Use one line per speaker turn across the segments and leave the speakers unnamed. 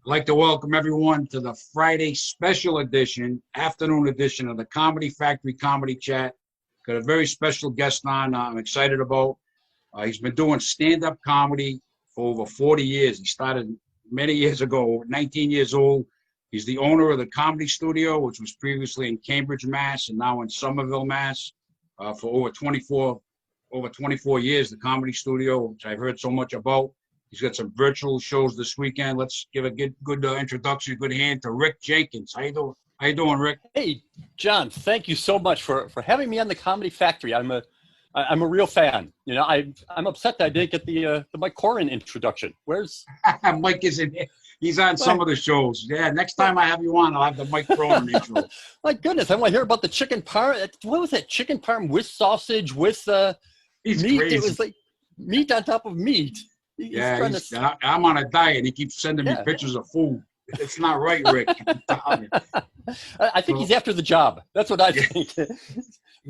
like to welcome everyone to the Friday special edition, afternoon edition of the Comedy Factory Comedy Chat. Got a very special guest on I'm excited about. He's been doing stand-up comedy for over 40 years. He started many years ago, 19 years old. He's the owner of the Comedy Studio, which was previously in Cambridge, Mass, and now in Somerville, Mass, for over 24 years, the Comedy Studio, which I've heard so much about. He's got some virtual shows this weekend. Let's give a good introduction, good hand to Rick Jenkins. How you doing? How you doing, Rick?
Hey, John. Thank you so much for having me on the Comedy Factory. I'm a real fan. You know, I'm upset that I didn't get the Mike Corin introduction. Where's
Mike? Is in? He's on some of the shows. Yeah, next time I have you on, I'll have the Mike Corin intro.
My goodness, I want to hear about the chicken parm. What was that? Chicken parm with sausage with
He's
meat.
crazy.
It was like meat on top of meat.
I'm on a diet. He keeps sending me pictures of food. It's not right, Rick.
I think he's after the job. That's what I think.
He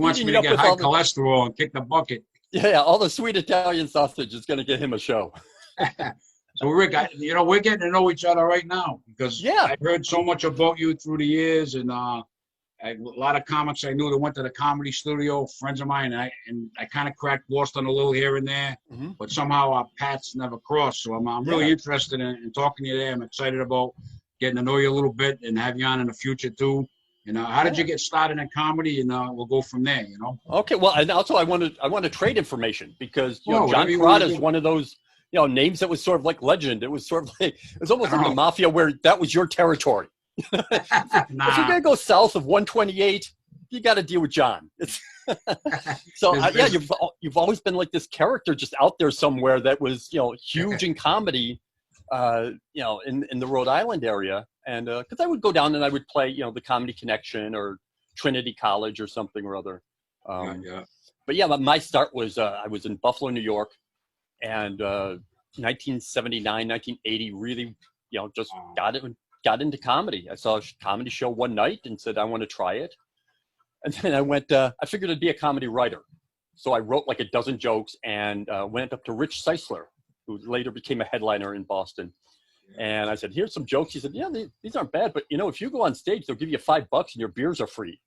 wants me to get high cholesterol and kick the bucket.
Yeah, all the sweet Italian sausage is going to get him a show.
So, Rick, we're getting to know each other right now because I've heard so much about you through the years, and a lot of comics I knew that went to the Comedy Studio, friends of mine, and I kind of cracked Boston a little here and there, but somehow our paths never crossed. So I'm really interested in talking to you there. I'm excited about getting to know you a little bit and have you on in the future too. How did you get started in comedy? And we'll go from there.
Okay. Well, and also I want to trade information because John Perrotta is one of those names that was sort of like legend. It was sort of like almost like the mafia, where that was your territory. If you're gonna go south of 128, you got to deal with John. You've always been like this character just out there somewhere that was huge in comedy, in the Rhode Island area, and because I would go down and I would play the Comedy Connection or Trinity College or something or other. But my start was I was in Buffalo, New York, and 1979, 1980 really just got into comedy. I saw a comedy show one night and said, I want to try it. And then I went, I figured I'd be a comedy writer. So I wrote like a dozen jokes and went up to Rich Seisler, who later became a headliner in Boston. And I said, here's some jokes. He said, yeah, these aren't bad, but if you go on stage, they'll give you $5 and your beers are free.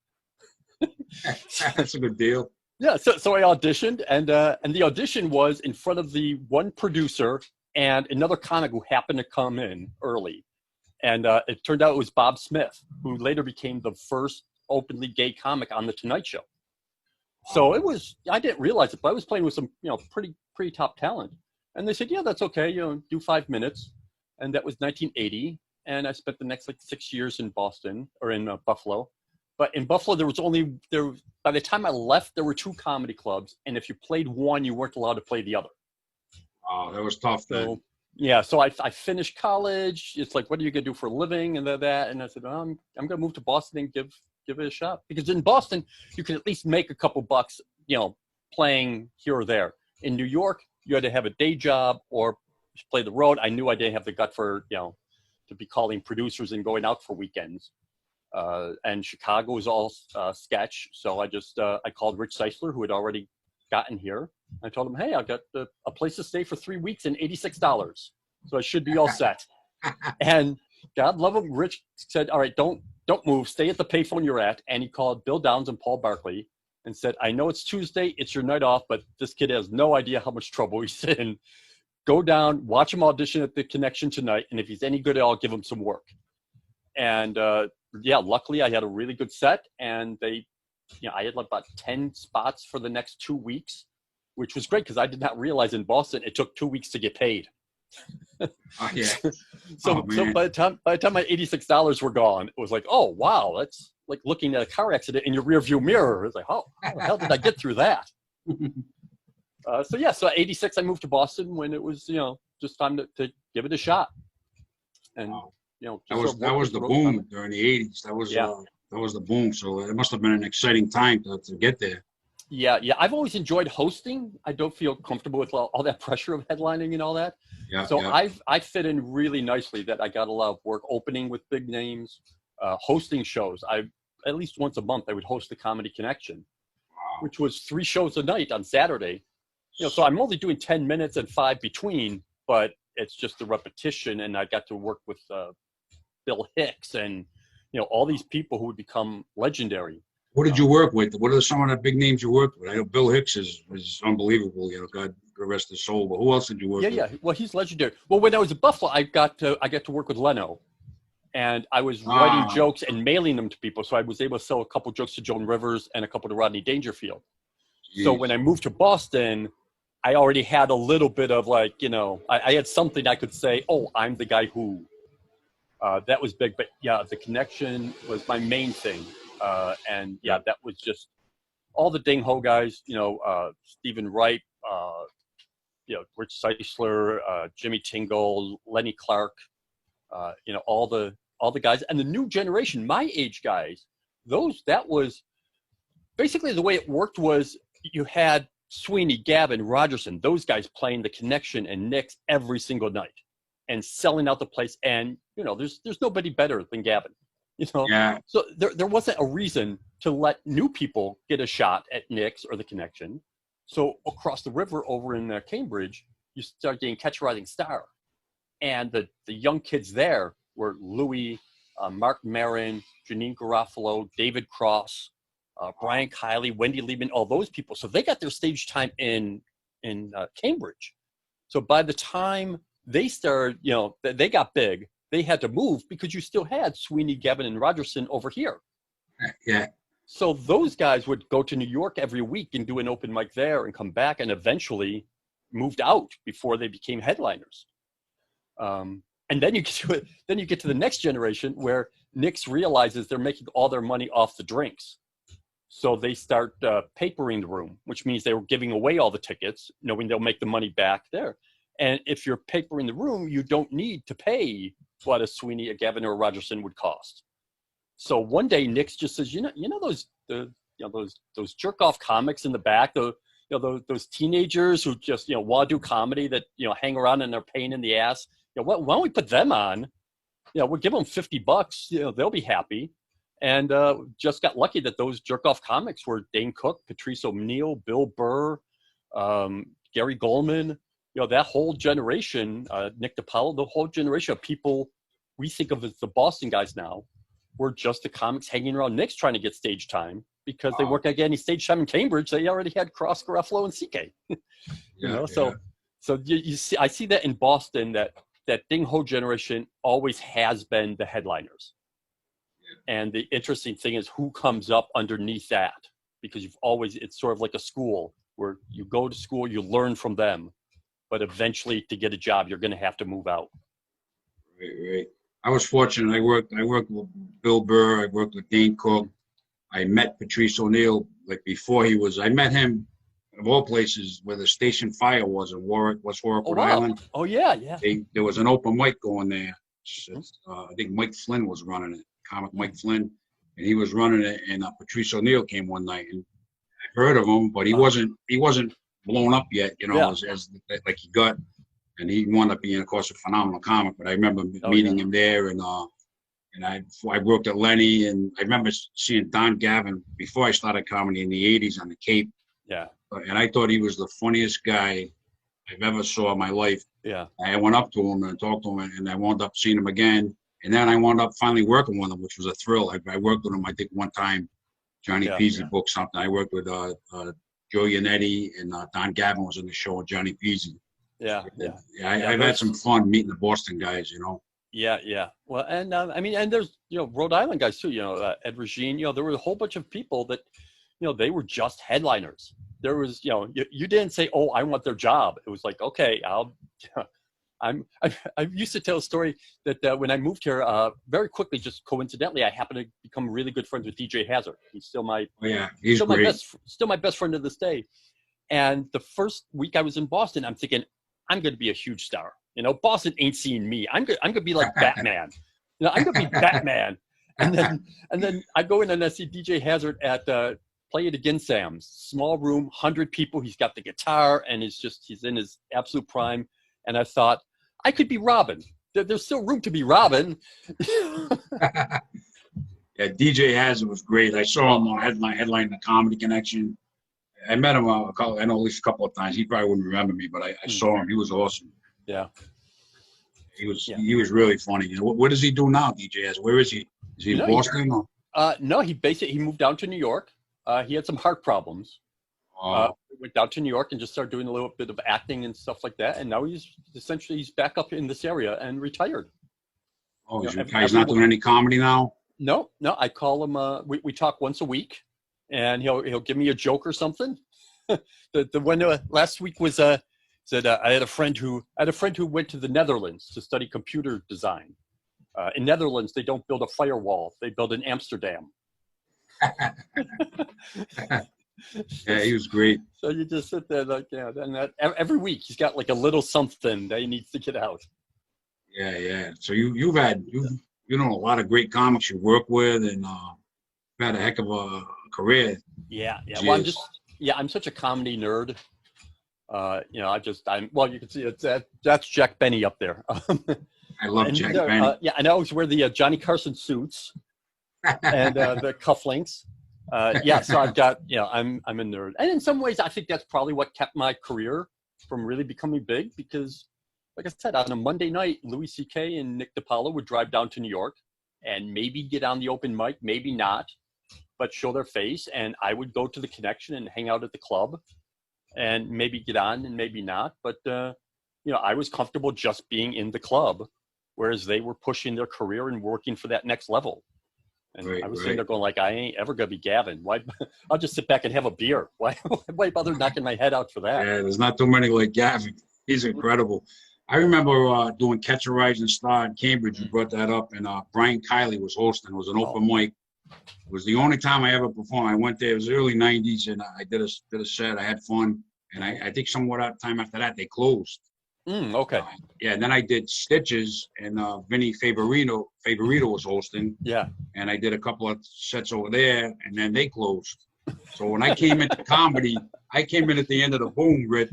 That's a good deal.
Yeah, so I auditioned, and the audition was in front of the one producer and another comic who happened to come in early. And it turned out it was Bob Smith, who later became the first openly gay comic on The Tonight Show. So it was, I didn't realize it, but I was playing with some, pretty top talent. And they said, yeah, that's okay, do 5 minutes. And that was 1980. And I spent the next 6 years in Boston, or in Buffalo. But in Buffalo, by the time I left, there were 2 comedy clubs. And if you played one, you weren't allowed to play the other.
Oh, that was tough then.
So I finished college. It's like, what are you going to do for a living and that? And I said, I'm going to move to Boston and give it a shot. Because in Boston, you can at least make a couple bucks, playing here or there. In New York, you had to have a day job or play the road. I knew I didn't have the gut for, to be calling producers and going out for weekends. And Chicago was all sketch. So I just, I called Rich Seisler, who had already gotten here. I told him, hey, I've got a place to stay for 3 weeks and $86. So I should be all set. And God love him, Rich said, all right, don't move. Stay at the payphone you're at. And he called Bill Downs and Paul Barkley and said, I know it's Tuesday. It's your night off, but this kid has no idea how much trouble he's in. Go down, watch him audition at the Connection tonight. And if he's any good, I'll give him some work. And luckily I had a really good set. And I had about 10 spots for the next 2 weeks, which was great because I did not realize in Boston it took 2 weeks to get paid. So by the time my $86 were gone, it was like, oh wow, that's like looking at a car accident in your rearview mirror. It's like, how the hell did I get through that? So at 86 I moved to Boston when it was just time to give it a shot. And
that was the boom during the 80s. That was the boom. So it must have been an exciting time to get there.
Yeah. I've always enjoyed hosting. I don't feel comfortable with all that pressure of headlining and all that. I fit in really nicely that I got a lot of work opening with big names, hosting shows. At least once a month I would host the Comedy Connection, which was 3 shows a night on Saturday. So I'm only doing 10 minutes and 5 between, but it's just the repetition. And I got to work with Bill Hicks and, all these people who would become legendary.
What did you work with? What are some of the big names you worked with? I know Bill Hicks is unbelievable. God rest his soul. But who else did you work with?
Yeah. Well, he's legendary. Well, when I was at Buffalo, I got to work with Leno, and I was writing jokes and mailing them to people. So I was able to sell a couple jokes to Joan Rivers and a couple to Rodney Dangerfield. Jeez. So when I moved to Boston, I already had a little bit of I had something I could say, oh, I'm the guy who. That was big. But yeah, the connection was my main thing. And yeah, that was just all the Ding Ho guys, Stephen Wright, Rich Seisler, Jimmy Tingle, Lenny Clark, all the guys, and the new generation, my age guys, that was basically the way it worked. Was you had Sweeney, Gavin, Rogerson, those guys playing the Connection and Nick's every single night and selling out the place. And, there's nobody better than Gavin.
Yeah.
So there wasn't a reason to let new people get a shot at Nick's or the Connection. So across the river over in Cambridge, you start getting Catch a Rising Star. And the young kids there were Louis, Mark Maron, Janine Garofalo, David Cross, Brian Kiley, Wendy Liebman, all those people. So they got their stage time in Cambridge. So by the time they started, they got big, they had to move because you still had Sweeney, Gavin, and Rogerson over here.
Yeah.
So those guys would go to New York every week and do an open mic there and come back, and eventually moved out before they became headliners. And then you get to the next generation where Nick's realizes they're making all their money off the drinks. So they start papering the room, which means they were giving away all the tickets, knowing they'll make the money back there. And if you're papering the room, you don't need to pay what a Sweeney, a Gavin, or a Rogerson would cost. So one day Nick's just says, those jerk off comics in the back, those teenagers who just want to do comedy that hang around and they're pain in the ass. Why don't we put them on? We'll give them $50. They'll be happy. And just got lucky that those jerk off comics were Dane Cook, Patrice O'Neill, Bill Burr, Gary Goldman. That whole generation, Nick DiPaolo, the whole generation of people we think of as the Boston guys now, were just the comics hanging around Nick's trying to get stage time because they weren't going to get any stage time in Cambridge. They already had Cross, Garofalo, and CK. So you see, I see that in Boston, that Ding Ho generation always has been the headliners. Yeah. And the interesting thing is who comes up underneath that, because it's sort of like a school where you go to school, you learn from them. But eventually, to get a job, you're going to have to move out.
Right. I was fortunate. I worked with Bill Burr. I worked with Dane Cook. I met Patrice O'Neill before he was. I met him, of all places, where the station fire was in West Warwick, Rhode Island.
Oh yeah.
There was an open mic going there. I think Mike Flynn was running it. Comic Mike Flynn, and he was running it. And Patrice O'Neill came one night, and I heard of him, but he wasn't blown up yet, as he got, and he wound up being, of course, a phenomenal comic. But I remember meeting him there, and I worked at Lenny, and I remember seeing Don Gavin before I started comedy in the '80s on the Cape.
Yeah.
And I thought he was the funniest guy I've ever saw in my life.
Yeah.
I went up to him and talked to him, and I wound up seeing him again, and then I wound up finally working with him, which was a thrill. I worked with him, I think, one time. Johnny Peasy booked something. I worked with Joe Yannetti, and Don Gavin was in the show with Johnny Peasy.
Yeah.
I've had some fun meeting the Boston guys,
Yeah. Well, and and there's Rhode Island guys too. Ed Regine. There were a whole bunch of people that they were just headliners. There was you didn't say, oh, I want their job. It was like, okay, I used to tell a story that when I moved here, very quickly, just coincidentally, I happened to become really good friends with DJ Hazard. He's still
he's
still
great.
my best friend to this day. And the first week I was in Boston, I'm thinking, I'm going to be a huge star. Boston ain't seeing me. I'm going to be like Batman. I'm going to be Batman. And then I go in and I see DJ Hazard at Play It Again Sam's, small room, 100 people. He's got the guitar and he's in his absolute prime. And I thought, I could be Robin. There's still room to be Robin.
Yeah, DJ Hazard was great. I saw him on headline the Comedy Connection. I met him at least a couple of times. He probably wouldn't remember me, but I saw him. He was awesome.
Yeah. Yeah.
He was really funny. You know, what does he do now, DJS? Where is he? Is he in Boston?
No, he moved down to New York. He had some heart problems. Went down to New York and just started doing a little bit of acting and stuff like that. And now he's back up in this area and retired.
Oh, he's not doing any comedy now?
No. I call him. We talk once a week, and he'll give me a joke or something. the one last week was said I had a friend who went to the Netherlands to study computer design. In Netherlands, they don't build a firewall; they build an Amsterdam.
Yeah, he was great.
So you just sit there like, and every week he's got like a little something that he needs to get out.
Yeah. So you've know a lot of great comics you work with, and you've had a heck of a career.
Yeah. Well, I'm such a comedy nerd. You can see that's Jack Benny up there.
I love Jack Benny.
Yeah, and I always wear the Johnny Carson suits and the cufflinks. So I've got, I'm a nerd. And in some ways, I think that's probably what kept my career from really becoming big because, like I said, on a Monday night, Louis C.K. and Nick DiPaolo would drive down to New York and maybe get on the open mic, maybe not, but show their face. And I would go to the Connection and hang out at the club and maybe get on and maybe not. But, I was comfortable just being in the club, whereas they were pushing their career and working for that next level. And I was sitting there going like, I ain't ever going to be Gavin. Why? I'll just sit back and have a beer. Why bother knocking my head out for that?
Yeah, there's not too many like Gavin. He's incredible. I remember doing Catch a Rising Star in Cambridge. You brought that up, and Brian Kiley was hosting. It was an open mic. It was the only time I ever performed. I went there. It was the early '90s, and I did a set. I had fun, and I think somewhat time after that they closed.
Okay.
And then I did Stitches, and Vinny Favorito was hosting.
Yeah.
And I did a couple of sets over there, and then they closed. So when I came into comedy, I came in at the end of the boom, Rick.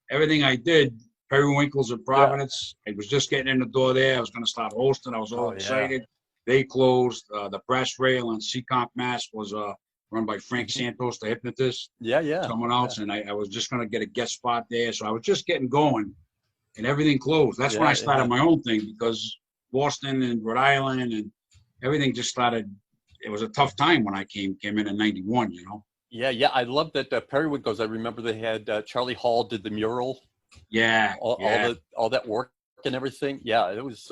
Everything I did, Periwinkles in Providence, I was just getting in the door there. I was going to start hosting. I was all excited. They closed. The Brass Rail on Seekonk, Mass. was run by Frank Santos, the hypnotist.
Yeah.
Someone else, and I was just going to get a guest spot there. So I was just getting going, and everything closed. That's when I started my own thing because Boston and Rhode Island and everything just started. It was a tough time when I came in '91.
Yeah. I love that Periwinkles. I remember they had Charlie Hall did the mural. All that work and everything. Yeah, it was.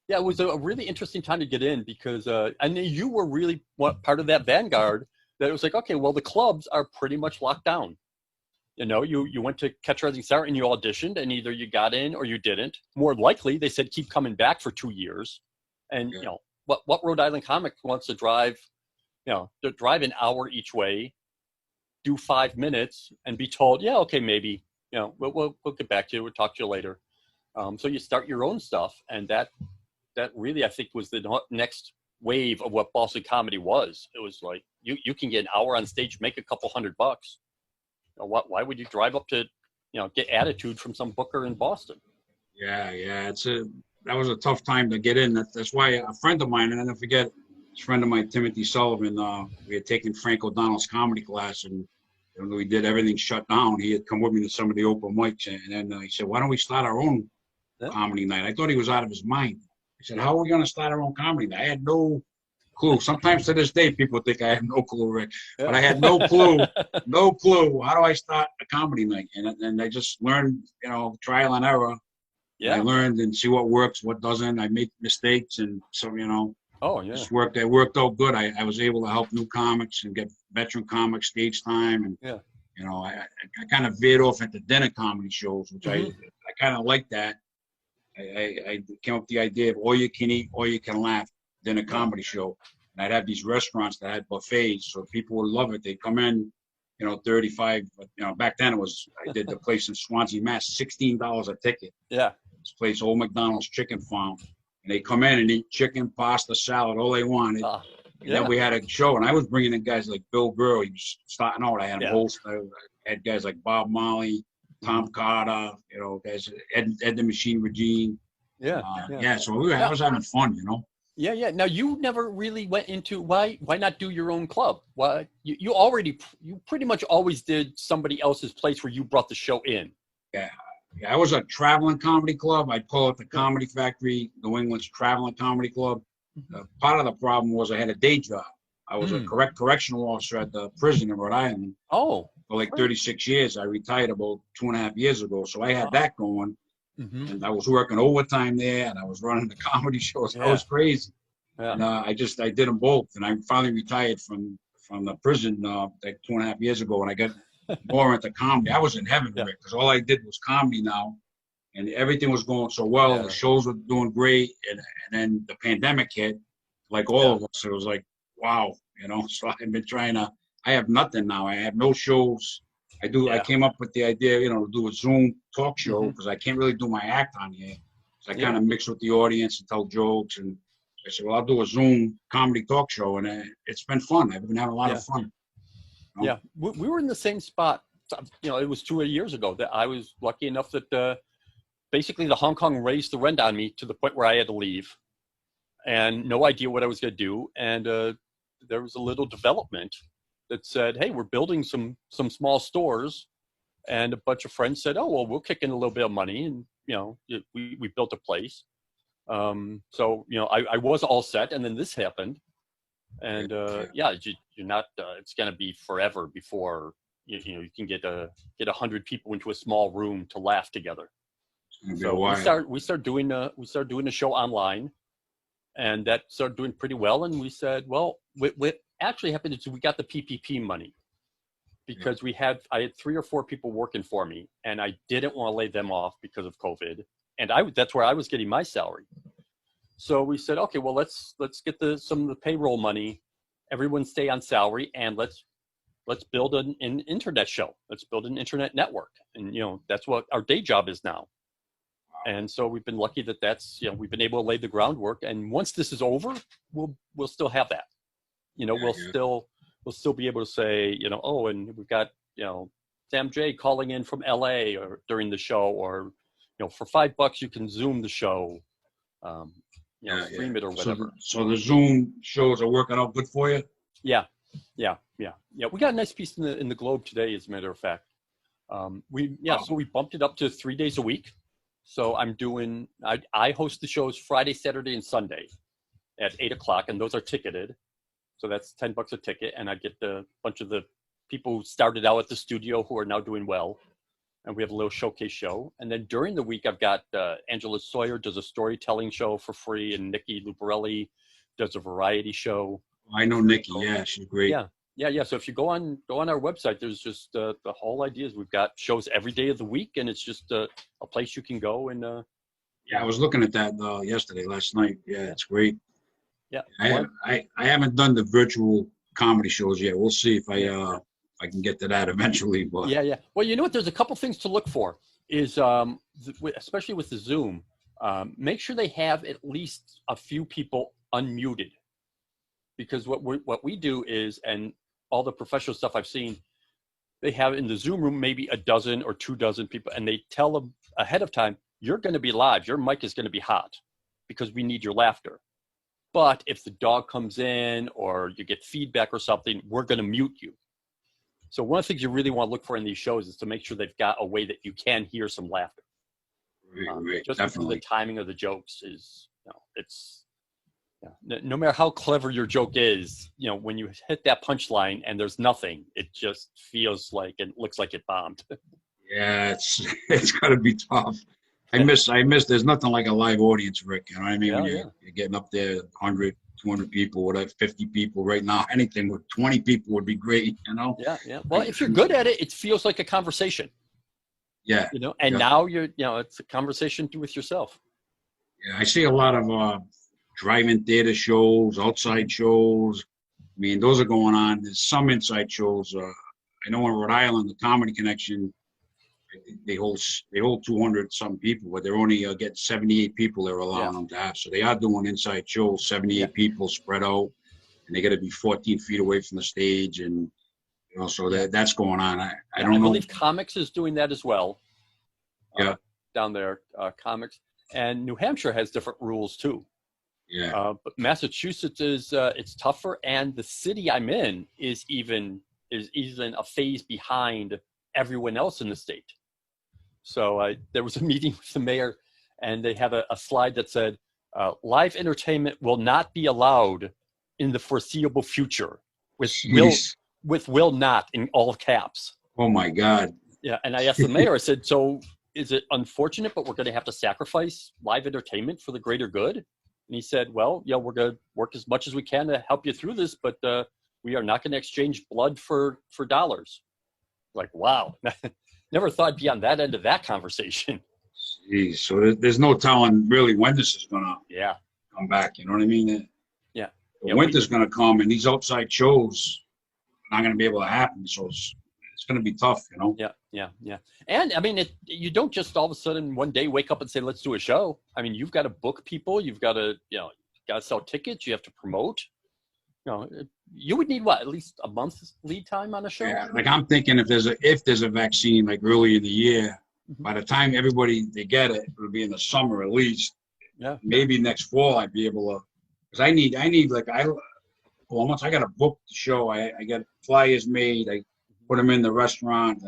It was a really interesting time to get in because I knew you were really part of that vanguard. That it was like, okay, well, the clubs are pretty much locked down. You went to Catch a Rising Star and you auditioned, and either you got in or you didn't. More likely, they said keep coming back for 2 years. And what Rhode Island comic wants to drive, to drive an hour each way, do 5 minutes, and be told, yeah, okay, maybe, we'll get back to you. We'll talk to you later. So you start your own stuff, and that really, I think, was the next wave of what Boston comedy was. It was like you can get an hour on stage, make a couple $100. Why would you drive up to, get attitude from some booker in Boston?
Yeah. That was a tough time to get in. That's why a friend of mine, and I never forget, this friend of mine, Timothy Sullivan, we had taken Frank O'Donnell's comedy class, and we did everything shut down. He had come with me to some of the open mics, and then he said, "Why don't we start our own comedy night?" I thought he was out of his mind. I said, "How are we going to start our own comedy night?" I had no clue. Sometimes to this day, people think I have no clue, Rick, but I had no clue. No clue. How do I start a comedy night? And I just learned, trial and error. Yeah. I learned and see what works, what doesn't. I made mistakes, and so just worked. It worked out good. I was able to help new comics and get veteran comics stage time, and I kind of veered off at the dinner comedy shows, which I kind of like that. I came up with the idea of all you can eat, all you can laugh, dinner comedy show. And I'd have these restaurants that had buffets, so people would love it. They'd come in, 35, back then I did the place in Swansea, Mass, $16 a ticket.
Yeah.
This place, Old McDonald's Chicken Farm. And they come in and eat chicken, pasta, salad, all they wanted. And then we had a show, and I was bringing in guys like Bill Burr. He was starting out. I had him host. I had guys like Bob Marley, Tom Carter, guys, Ed the Machine Regine. So I was having fun,
Yeah. Now you never really went into why not do your own club? Why you pretty much always did somebody else's place where you brought the show in.
Yeah. Yeah, I was a traveling comedy club. I'd call it the Comedy Factory, New England's traveling comedy club. Part of the problem was I had a day job. I was a correctional officer at the prison in Rhode Island
Oh,
for like
great.
36 years. I retired about 2.5 years ago. So I had that going.
Mm-hmm.
And I was working overtime there, and I was running the comedy shows.
Yeah.
I was crazy.
Yeah.
And I did them both. And I finally retired from the prison like 2.5 years ago, and I got more into comedy. I was in heaven, Rick, because all I did was comedy now, and everything was going so well.
Yeah.
The shows were doing great, and then the pandemic hit, like all of us. It was like, wow, you know. So I've been trying to. I have nothing now. I have no shows. I came up with the idea, you know, to do a Zoom talk show because I can't really do my act on here. So I kind of mix with the audience and tell jokes. And I said, well, I'll do a Zoom comedy talk show. And it's been fun. I've been having a lot of fun. You know?
Yeah, we were in the same spot. You know, it was 2 years ago that I was lucky enough that basically the Hong Kong raised the rent on me to the point where I had to leave and no idea what I was going to do. And there was a little development that said, hey, we're building some small stores. And a bunch of friends said, oh, well, we'll kick in a little bit of money. And, you know, we built a place. So, you know, I was all set. And then this happened. And, you're not, it's going to be forever before, you know, you can get 100 people into a small room to laugh together. So we started doing a show online, and that started doing pretty well. And we said, well, what actually happened is we got the PPP money because I had 3 or 4 people working for me, and I didn't want to lay them off because of COVID, and that's where I was getting my salary. So we said, okay, well, let's get some of the payroll money. Everyone stay on salary, and let's build an internet show. Let's build an internet network, and you know that's what our day job is now. And so we've been lucky that's, you know, we've been able to lay the groundwork. And once this is over, we'll still have that. You know, we'll still be able to say, you know, oh, and we've got, you know, Sam J calling in from LA or during the show, or, you know, for $5 you can Zoom the show, you know, stream it or whatever.
So the Zoom shows are working out good for you?
Yeah. We got a nice piece in the Globe today, as a matter of fact. So we bumped it up to 3 days a week. So I host the shows Friday, Saturday, and Sunday at 8:00, and those are ticketed. So that's $10 a ticket, and I get a bunch of the people who started out at the studio who are now doing well, and we have a little showcase show. And then during the week, I've got Angela Sawyer does a storytelling show for free, and Nikki Luparelli does a variety show.
I know Nikki. Yeah, she's great.
Yeah. So if you go on our website, there's just the whole idea is we've got shows every day of the week, and it's just a place you can go and.
I was looking at that last night. Yeah, it's great.
Yeah.
I haven't done the virtual comedy shows yet. We'll see if I can get to that eventually. But
yeah. Well, you know what? There's a couple things to look for. Is especially with the Zoom, make sure they have at least a few people unmuted, because what we do is, and all the professional stuff I've seen, they have in the Zoom room maybe a dozen or 2 dozen people, and they tell them ahead of time, you're going to be live. Your mic is going to be hot because we need your laughter. But if the dog comes in or you get feedback or something, we're going to mute you. So one of the things you really want to look for in these shows is to make sure they've got a way that you can hear some laughter.
Right,
just
definitely.
because the timing of the jokes is, you know, it's, no matter how clever your joke is, you know, when you hit that punchline and there's nothing, it just feels like it looks like it bombed.
Yeah, it's got to be tough. I miss. There's nothing like a live audience, Rick. You know what I mean? When you're getting up there, 100, 200 people, whatever, 50 people. Right now, anything with 20 people would be great. You know?
Yeah. Well, if you're good at it, it feels like a conversation.
Yeah.
You know, and now it's a conversation with yourself.
Yeah, I see a lot of drive-in theater shows, outside shows. I mean, those are going on. There's some inside shows. I know in Rhode Island, the Comedy Connection, they hold 200 some people, but they're only getting 78 people they're allowing them to have. So they are doing inside shows, 78 people spread out, and they got to be 14 feet away from the stage, and you know, so that's going on. I don't know. I
believe Comics is doing that as well. Down there, Comics, and New Hampshire has different rules too.
Yeah.
But Massachusetts is it's tougher, and the city I'm in is even a phase behind everyone else in the state. So there was a meeting with the mayor, and they have a slide that said, live entertainment will not be allowed in the foreseeable future,
Jeez.
with will not in all caps.
Oh my God.
Yeah, and I asked the mayor, I said, so is it unfortunate, but we're going to have to sacrifice live entertainment for the greater good? And he said, well, yeah, we're going to work as much as we can to help you through this, but we are not going to exchange blood for dollars. Like, wow. Never thought I'd be on that end of that conversation.
Jeez. So there's no telling really when this is going to come back. You know what I mean?
Yeah.
The winter's going to come, and these outside shows are not going to be able to happen. So it's going to be tough, you know?
Yeah. And I mean, you don't just all of a sudden one day wake up and say, let's do a show. I mean, you've got to book people. You've got to, sell tickets. You have to promote. You would need what, at least a month's lead time on a show?
Yeah, like I'm thinking if there's a vaccine like early in the year, by the time they get it, it'll be in the summer at least.
Yeah.
Maybe next fall I'd be able to, because I need once I got to book the show, I get flyers made, I put them in the restaurant,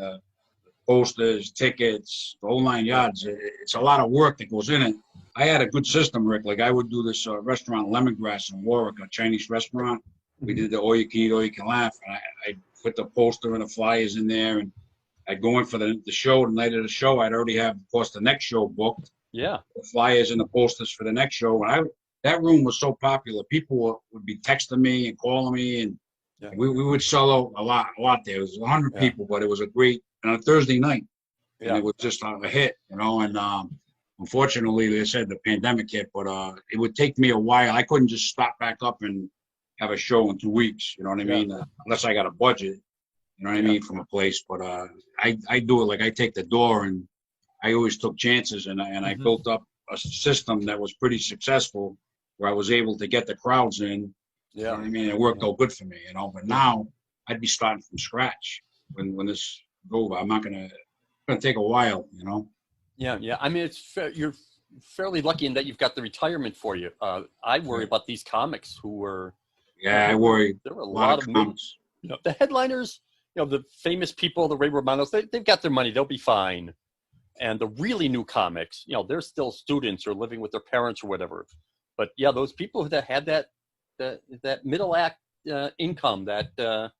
posters, tickets, the whole 9 yards. It's a lot of work that goes in it. I had a good system, Rick. Like I would do this restaurant Lemongrass in Warwick, a Chinese restaurant. We did the all you can eat, all you can laugh. And I put the poster and the flyers in there, and I'd go in for the show. The night of the show, I'd already have, of course, the next show booked.
Yeah.
The flyers and the posters for the next show. And that room was so popular. People would be texting me and calling me, and we would sell out a lot there. It was 100 people, but it was a great, on a Thursday night. And it was just a hit, and unfortunately, they said the pandemic hit, but it would take me a while. I couldn't just stop back up and have a show in 2 weeks, you know what I mean? Unless I got a budget, you know what I mean, from a place. But I do it like I take the door, and I always took chances, and I built up a system that was pretty successful where I was able to get the crowds in. You know what I mean? It worked out good for me, But now I'd be starting from scratch when this go. I'm not it's gonna take a while,
Yeah. I mean, you're fairly lucky in that you've got the retirement for you. I worry about these comics who were.
I worry.
There were a lot of comics. The headliners, the famous people, the Ray Romanos, they've got their money. They'll be fine. And the really new comics, they're still students or living with their parents or whatever. But yeah, those people that had that middle act income, that there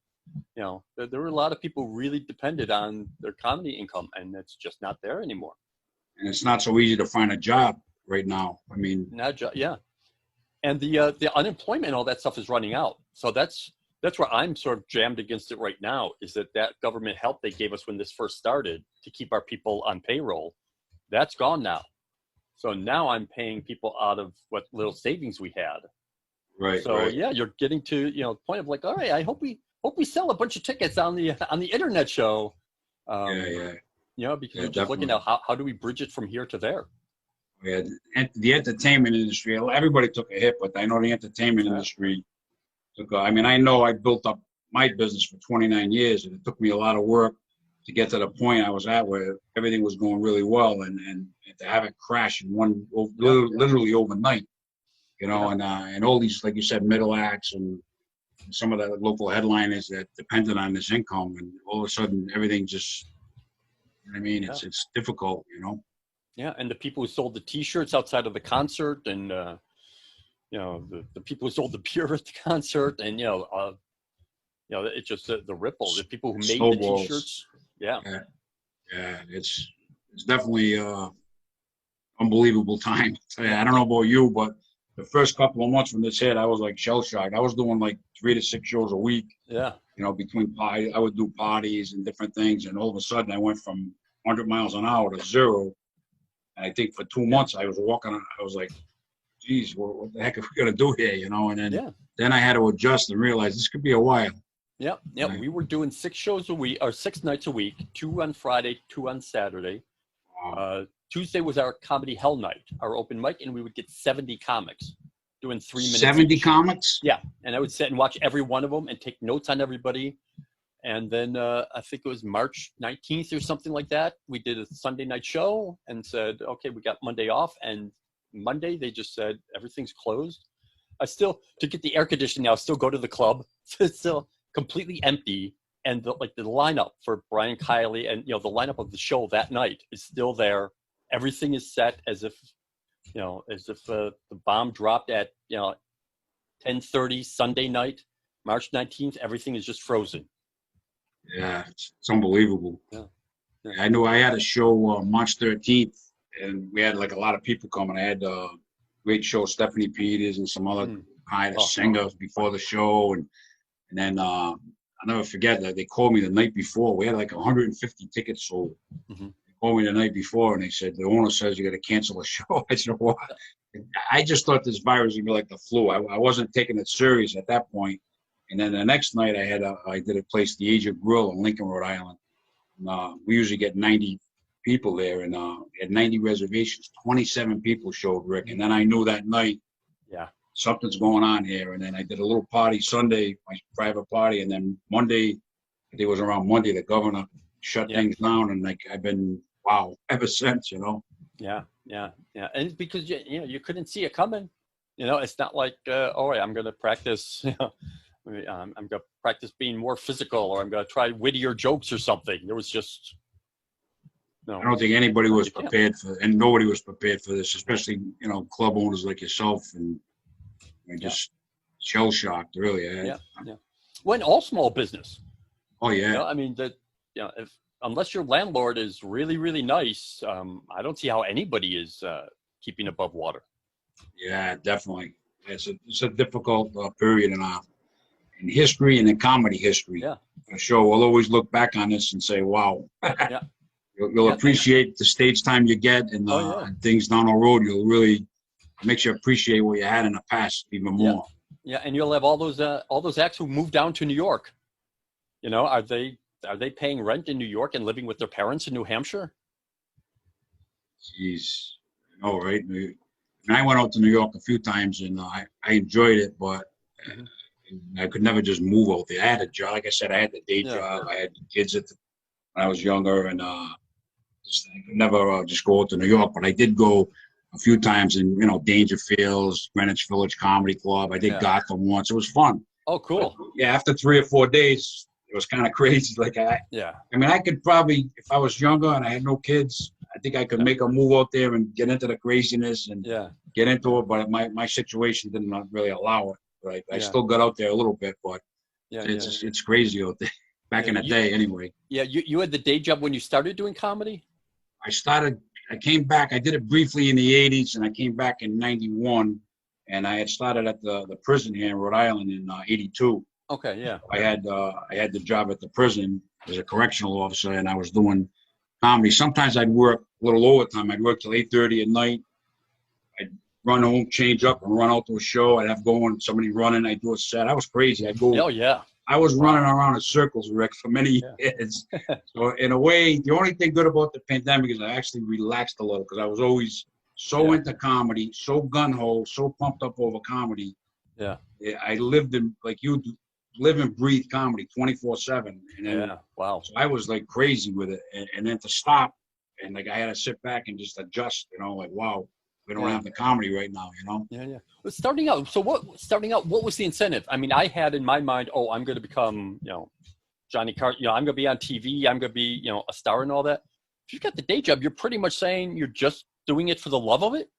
were a lot of people who really depended on their comedy income, and it's just not there anymore.
And it's not so easy to find a job right now. I mean,
and the unemployment and all that stuff is running out. So that's where I'm sort of jammed against it right now, is that government help they gave us when this first started to keep our people on payroll, that's gone now. So now I'm paying people out of what little savings we had.
Right.
So you're getting to the point of like, all right, I hope we sell a bunch of tickets on the internet show. Because you're just looking at how do we bridge it from here to there.
Yeah, and the entertainment industry, everybody took a hit, but I know the entertainment industry took I know I built up my business for 29 years, and it took me a lot of work to get to the point I was at where everything was going really well, and to have it crash in literally overnight, and all these, like you said, middle acts and some of the local headliners that depended on this income, and all of a sudden everything just, it's difficult,
Yeah, and the people who sold the T-shirts outside of the concert, and the people who sold the beer at the concert, and it's just the ripple. The people who made the T-shirts,
it's definitely unbelievable time. I don't know about you, but the first couple of months when this hit, I was like shell shocked. I was doing like 3 to 6 shows a week. Yeah, between I would do parties and different things, and all of a sudden I went from 100 miles an hour to 0. And I think for 2 months I was walking. I was like, "Geez, what the heck are we gonna do here?" And then I had to adjust and realize this could be a while.
Yeah. Right. We were doing 6 shows a week, or 6 nights a week, 2 on Friday, 2 on Saturday. Wow. Tuesday was our comedy hell night, our open mic, and we would get 70 comics doing 3 minutes.
70 comics?
Yeah, and I would sit and watch every one of them and take notes on everybody. And then I think it was March 19th or something like that. We did a Sunday night show and said, okay, we got Monday off. And Monday they just said, everything's closed. To get the air conditioning now, I still go to the club. It's still completely empty. and the lineup for Brian Kiley and the lineup of the show that night is still there. Everything is set as if the bomb dropped at 10:30 Sunday night, March 19th. Everything is just frozen.
Yeah, it's unbelievable.
Yeah.
I knew I had a show March 13th, and we had like a lot of people coming. I had great show, Stephanie Peters and some other singers before the show, and then I'll never forget that they called me the night before. We had like 150 tickets sold.
Mm-hmm.
They called me the night before, and they said the owner says you got to cancel the show. I said, what? I just thought this virus would be like the flu. I wasn't taking it serious at that point. And then the next night I did a place, the Agent Grill in Lincoln, Rhode Island. And, we usually get 90 people there, and had 90 reservations. 27 people showed, Rick. And then I knew that night, something's going on here. And then I did a little party Sunday, my private party, and then Monday, I think it was around Monday, the governor shut things down, and like I've been ever since,
Yeah, and it's because you couldn't see it coming. It's not like I'm going to practice. I'm going to practice being more physical, or I'm going to try wittier jokes or something. There was just
I don't think anybody was prepared and nobody was prepared for this, especially club owners like yourself, and just shell shocked, really.
Well, in all small business.
Oh yeah.
I mean unless your landlord is really, really nice, I don't see how anybody is keeping above water.
Yeah, definitely. It's a difficult period in history and in comedy history.
Yeah.
For sure. We'll always look back on this and say, wow.
Yeah.
You'll appreciate the stage time you get and things down the road. You'll really makes you appreciate what you had in the past even more.
Yeah, and you'll have all those acts who moved down to New York. Are they paying rent in New York and living with their parents in New Hampshire?
Jeez. Right? I went out to New York a few times, and I enjoyed it, but I could never just move out there. I had a job. Like I said, I had the day job. I had kids when I was younger, and I could never just go out to New York. But I did go a few times in, Dangerfields, Greenwich Village Comedy Club. I did Gotham once. It was fun.
Oh, cool.
But, after 3 or 4 days, it was kind of crazy. Like I mean, I could probably, if I was younger and I had no kids, I think I could make a move out there and get into the craziness and get into it. But my situation did not really allow it. Right. I still got out there a little bit, but it's crazy out there. Back in the day, anyway. Yeah,
you had the day job when you started doing comedy?
I came back. I did it briefly in the 80s, and I came back in 91. And I had started at the prison here in Rhode Island in 82.
Okay, yeah.
I had the job at the prison as a correctional officer, and I was doing comedy. Sometimes I'd work a little overtime. I'd work till 8:30 at night. I'd run home, change up, and run out to a show. I'd have going, somebody running. I'd do a set. I was crazy. I'd go.
Oh, yeah.
I was running around in circles, Rick, for many years. So in a way, the only thing good about the pandemic is I actually relaxed a little because I was always so into comedy, so gung-ho, so pumped up over comedy.
Yeah.
I lived in, like you do, live and breathe comedy 24/7. And then,
wow. So
I was like crazy with it. And then to stop, and like I had to sit back and just adjust, like, wow. We don't have the comedy right now,
Yeah. Well, starting out, what was the incentive? I mean, I had in my mind, I'm going to become, Johnny Carson, I'm going to be on TV, I'm going to be, a star and all that. If you got the day job, you're pretty much saying you're just doing it for the love of it?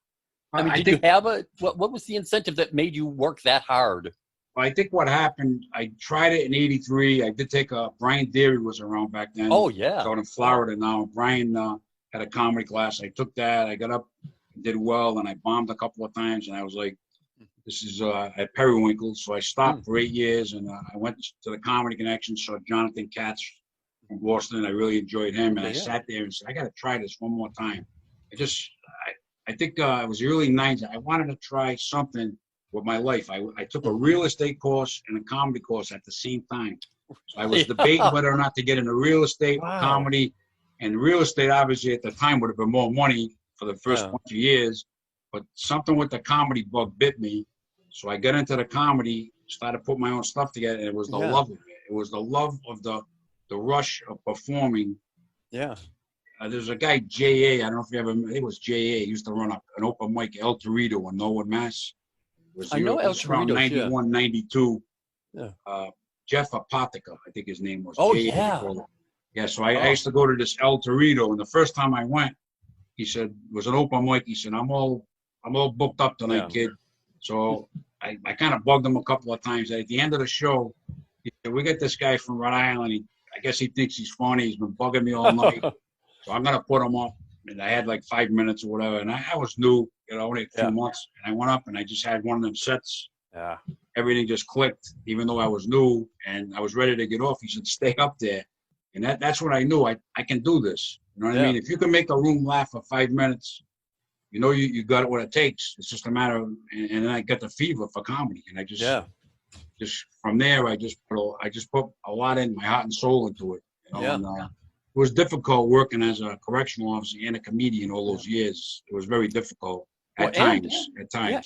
I mean, you have what was the incentive that made you work that hard?
I think what happened, I tried it in 83. I did take Brian Deary was around back then.
Oh, yeah.
Out in Florida now. Brian had a comedy class. I took that. I got up. Did well, and I bombed a couple of times, and I was like, this is at Periwinkle. So I stopped for 8 years, and I went to the Comedy Connection, saw Jonathan Katz from Boston. I really enjoyed him, and I sat there and said, I got to try this one more time. I think it was the early 90s. I wanted to try something with my life. I took a real estate course and a comedy course at the same time. So I was debating whether or not to get into real estate, comedy, and real estate, obviously, at the time would have been more money for the first bunch of years, but something with the comedy bug bit me. So I got into the comedy, started putting my own stuff together, and it was the love of it. It was the love of the rush of performing. Yeah. There's a guy, J.A., I don't know if you ever, I think it was J.A., he used to run an open mic, El Torito in Norwood, Mass.
I know El Torito,
91, 92. Jeff Apotheca, I think his name was.
Oh,
J-A-P-O. Yeah, so I used to go to this El Torito, and the first time I went, he said, it was an open mic. He said, I'm all booked up tonight, kid. So I kind of bugged him a couple of times. At the end of the show, he said, we got this guy from Rhode Island. I guess he thinks he's funny. He's been bugging me all night. So I'm going to put him up. And I had like 5 minutes or whatever. And I was new, only a few months. And I went up and I just had one of them sets.
Yeah.
Everything just clicked, even though I was new and I was ready to get off. He said, stay up there. And that's what I knew. I can do this. You know what I mean? If you can make a room laugh for 5 minutes, you got what it takes. It's just a matter of, and then I got the fever for comedy. And I just from there, I just put a lot in, my heart and soul into it. And, it was difficult working as a correctional officer and a comedian all those years. It was very difficult at times.
Yeah.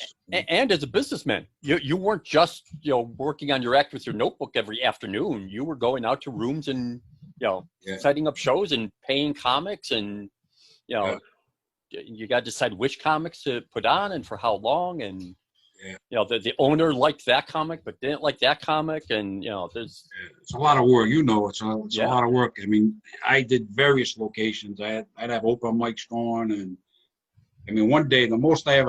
And as a businessman, you weren't just working on your act with your notebook every afternoon. You were going out to rooms and setting up shows and paying comics, and you got to decide which comics to put on and for how long. And the owner liked that comic but didn't like that comic, and there's
it's a lot of work. It's a lot of work. I mean, I did various locations. I'd have open mics going, and I mean, one day the most I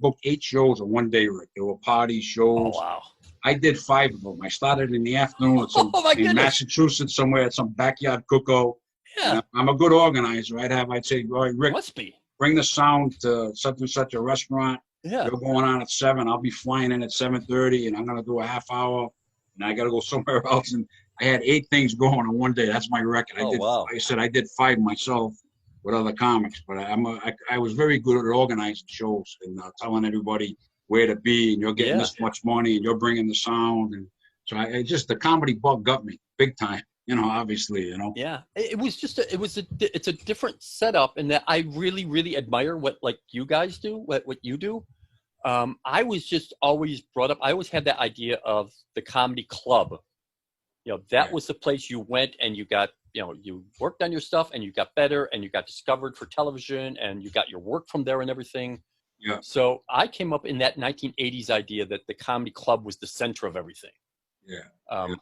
booked 8 shows in one day, Rick. There were party shows.
Oh, wow.
I did 5 of them. I started in the afternoon at in Massachusetts somewhere at some backyard cookout. Yeah. I'm a good organizer. I'd say, all right, Rick,
must be.
Bring the sound to such and such a restaurant.
Yeah.
You're going on at 7. I'll be flying in at 7:30, and I'm going to do a half hour, and I got to go somewhere else. And I had 8 things going on one day. That's my record. I said I did 5 myself with other comics, but I was very good at organizing shows and telling everybody where to be, and you're getting this much money, and you're bringing the sound. And so the comedy bug got me big time. Obviously,
Yeah, it's a different setup in that I really, really admire what you guys do, what you do. I was just always brought up. I always had that idea of the comedy club. That was the place you went and you got, you worked on your stuff and you got better and you got discovered for television and you got your work from there and everything.
Yeah.
So I came up in that 1980s idea that the comedy club was the center of everything.
Yeah.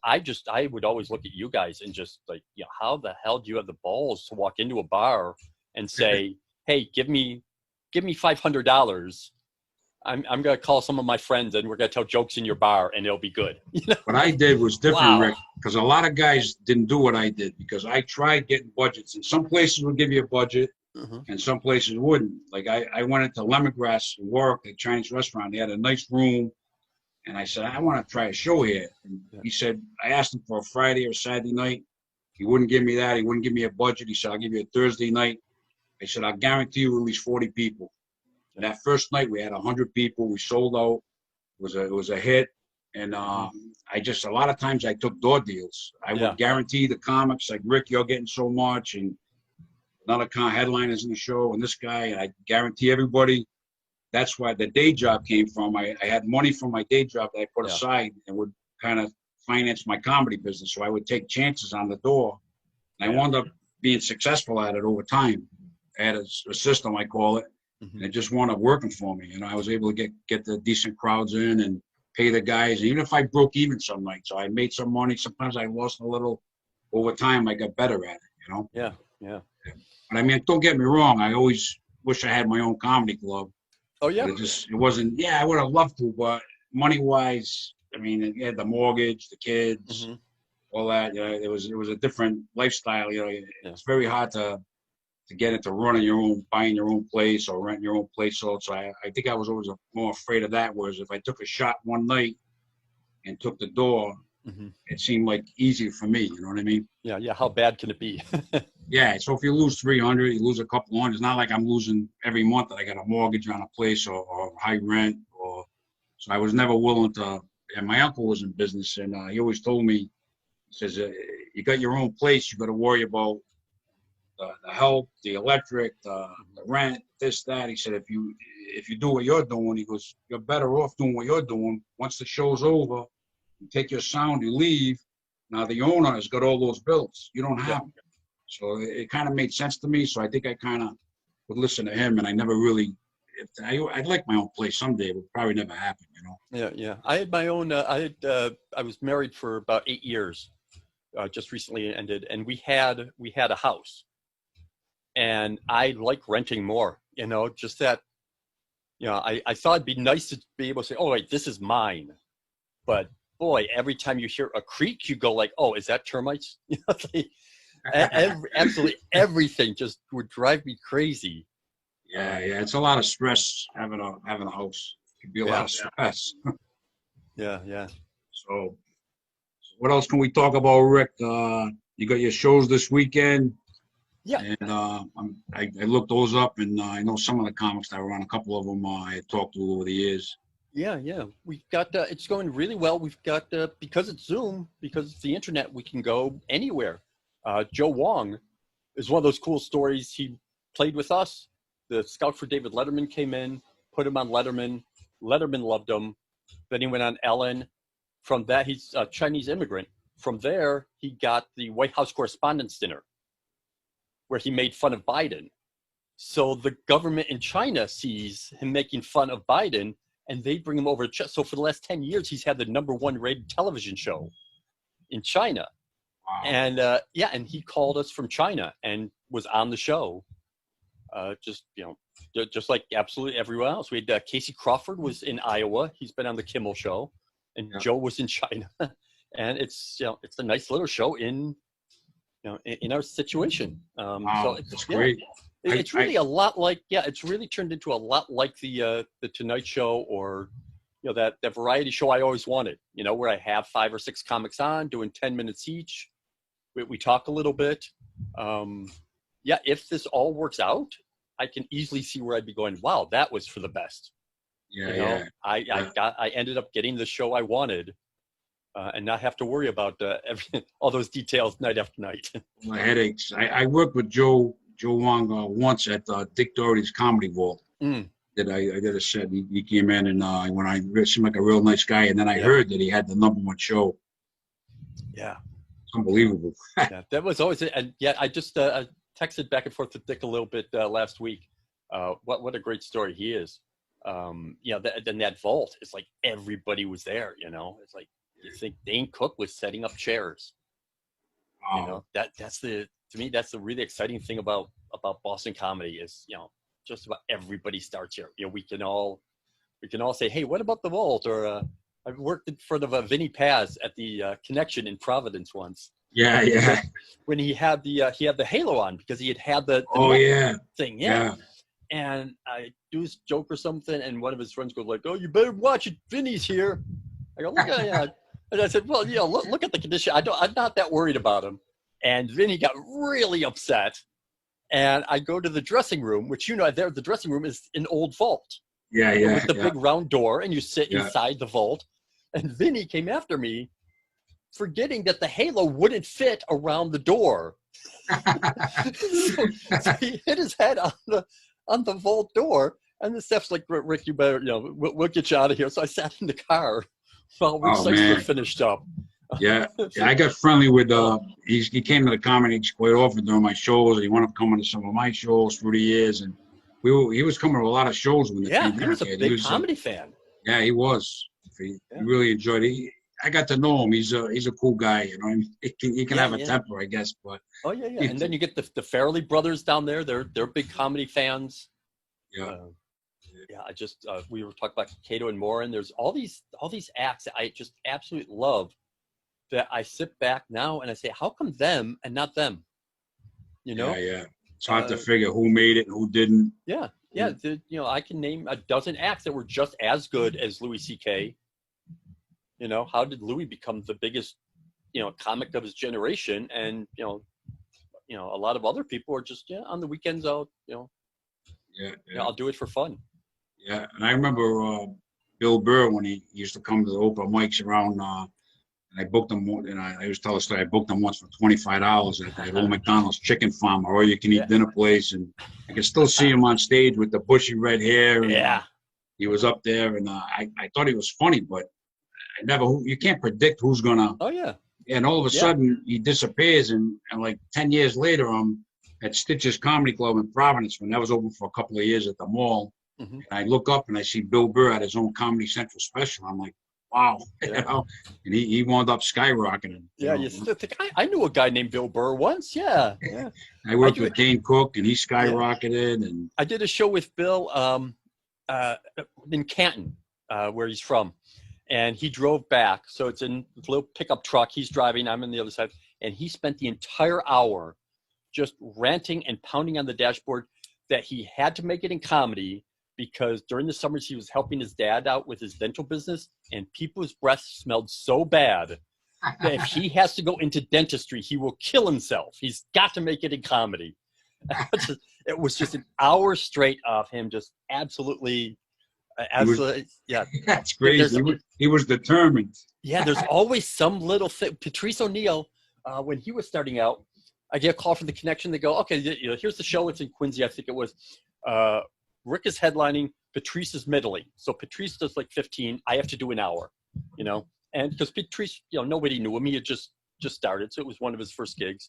I would always look at you guys and just how the hell do you have the balls to walk into a bar and say, hey, give me $500. I'm going to call some of my friends and we're going to tell jokes in your bar and it'll be good.
What I did was different, Rick, because a lot of guys didn't do what I did, because I tried getting budgets, and some places would give you a budget and some places wouldn't. Like I went into Lemongrass and worked at a Chinese restaurant. They had a nice room. And I said, I want to try a show here. And he said, I asked him for a Friday or Saturday night. He wouldn't give me that. He wouldn't give me a budget. He said, I'll give you a Thursday night. I said, I'll guarantee you at least 40 people. And that first night we had 100 people. We sold out. It was a hit. And a lot of times I took door deals. I would guarantee the comics, like, Rick, you're getting so much. And another headliners in the show. And this guy, and I guarantee everybody. That's why the day job came from. I had money from my day job that I put aside and would kind of finance my comedy business. So I would take chances on the door. And I wound up being successful at it over time. I had a system, I call it, and it just wound up working for me. I was able to get the decent crowds in and pay the guys. And even if I broke even some nights, so I made some money. Sometimes I lost a little. Over time, I got better at it,
Yeah.
But I mean, don't get me wrong. I always wish I had my own comedy club.
Oh, yeah.
It wasn't, I would have loved to, but money-wise, I mean, you had the mortgage, the kids, all that. It was a different lifestyle. It's very hard to get into running your own, buying your own place or renting your own place. So I think I was always more afraid of that, whereas if I took a shot one night and took the door, it seemed like easier for me. You know what I mean?
Yeah. How bad can it be?
Yeah. So if you lose 300, you lose a couple hundred. It's not like I'm losing every month that I got a mortgage on a place or high rent. So I was never willing to. And my uncle was in business, and he always told me, he says, you got your own place, you got to worry about the help, the electric, the rent, this, that. He said, if you do what you're doing, he goes, you're better off doing what you're doing. Once the show's over, you take your sound, you leave. Now the owner has got all those bills. You don't have them. So it kind of made sense to me. So I think I kind of would listen to him, and I never really, I'd like my own place someday, but probably never happen, you know.
Yeah. I had my own. I was married for about 8 years. Just recently ended, and we had a house, and I like renting more. You know, just that. You know, I thought it'd be nice to be able to say, "Oh, wait, this is mine," but boy, every time you hear a creak, you go like, "Oh, is that termites?" You know, absolutely everything just would drive me crazy.
Yeah, it's a lot of stress having a house. It can be a lot of stress.
Yeah.
So, what else can we talk about, Rick? You got your shows this weekend.
Yeah.
And I looked those up, and I know some of the comics that were on. A couple of them I had talked to over the years.
Yeah. We've got it's going really well. We've got because it's Zoom, because it's the internet, we can go anywhere. Joe Wong is one of those cool stories. He played with us. The scout for David Letterman came in, put him on Letterman. Letterman loved him. Then he went on Ellen. From that, he's a Chinese immigrant. From there, he got the White House Correspondents' Dinner, where he made fun of Biden. So the government in China sees him making fun of Biden, and they bring him over. So for the last 10 years, he's had the #1 rated television show in China.
Wow.
And and he called us from China and was on the show. Just like absolutely everyone else. We had Casey Crawford was in Iowa. He's been on the Kimmel Show, and Joe was in China. And it's a nice little show in our situation.
Wow,
so it's
great.
It's really a lot like it's really turned into a lot like the Tonight Show, or that variety show I always wanted. Where I have 5 or 6 comics on doing 10 minutes each. We talk a little bit. If this all works out, I can easily see where I'd be going, wow, that was for the best. I ended up getting the show I wanted, and not have to worry about all those details night after night.
My headaches. I worked with Joe Wong once at Dick Doherty's Comedy Vault. I did a set. He came in, and when I seemed like a real nice guy, and then I heard that he had the #1 show.
Yeah.
Unbelievable.
That was always it. And I just texted back and forth with Dick a little bit last week. What a great story he is. Then that vault, it's like everybody was there. It's like you think Dane Cook was setting up chairs.
Wow.
To me that's the really exciting thing about Boston comedy is just about everybody starts here. We can all say, hey, what about the vault? Or I worked in front of Vinny Paz at the Connection in Providence once.
Yeah.
When he had the halo on, because he had the thing. Yeah. And I do his joke or something, and one of his friends goes like, "Oh, you better watch it. Vinny's here." I go, "Look at And I said, "Well, look at the condition. I'm not that worried about him." And Vinny got really upset. And I go to the dressing room, which the dressing room is an old vault. With the big round door, and you sit inside the vault. And Vinny came after me, forgetting that the halo wouldn't fit around the door. so he hit his head on the vault door, and the staff's like, "Rick, you better, we'll get you out of here." So I sat in the car while Rick Seixler finished up.
I got friendly with he came to the comedy quite often during my shows. He wound up coming to some of my shows through the years, and he was coming to a lot of shows when the pandemic.
He was a big comedy fan.
Yeah, he was. He really enjoyed it. I got to know him. He's a cool guy. He can have a temper, I guess. But
And then you get the Farrelly brothers down there. They're big comedy fans. I just we were talking about Cato and Morin. There's all these acts that I just absolutely love. That I sit back now and I say, how come them and not them?
It's hard to figure who made it and who didn't.
I can name a dozen acts that were just as good as Louis C.K. How did Louis become the biggest, comic of his generation? And, a lot of other people are just, on the weekends, I'll do it for fun.
Yeah. And I remember Bill Burr, when he used to come to the open mics around, and I booked him, and I always tell a story, I booked him once for $25 at the old McDonald's chicken farm, or you can eat dinner place. And I can still see him on stage with the bushy red hair. And, he was up there, and I thought he was funny, but you can't predict who's gonna.
Oh yeah.
And all of a sudden he disappears, and like 10 years later, I'm at Stitch's Comedy Club in Providence when that was open for a couple of years at the mall,
Mhm.
And I look up and I see Bill Burr at his own Comedy Central special. I'm like, wow, you
Yeah.
know, and he wound up skyrocketing.
Yeah, you still think I knew a guy named Bill Burr once. Yeah, yeah.
I worked
do
with Dane Cook, and he
Yeah.
skyrocketed. And
I did a show with Bill in Canton, where he's from, and he drove back. So it's in a little pickup truck. He's driving. I'm on the other side, and he spent the entire hour just ranting and pounding on the dashboard that he had to make it in comedy because during the summers he was helping his dad out with his dental business, and people's breath smelled so bad that if he has to go into dentistry, he will kill himself. He's got to make it in comedy. It was just an hour straight of him just absolutely, yeah.
That's crazy. He was determined.
Yeah, there's always some little thing. Patrice O'Neill, when he was starting out, I get a call from the connection. They go, okay, here's the show. It's in Quincy, I think it was. Rick is headlining. Patrice is middling. So Patrice does like 15. I have to do an hour, And because Patrice, nobody knew him. He had just started. So it was one of his first gigs.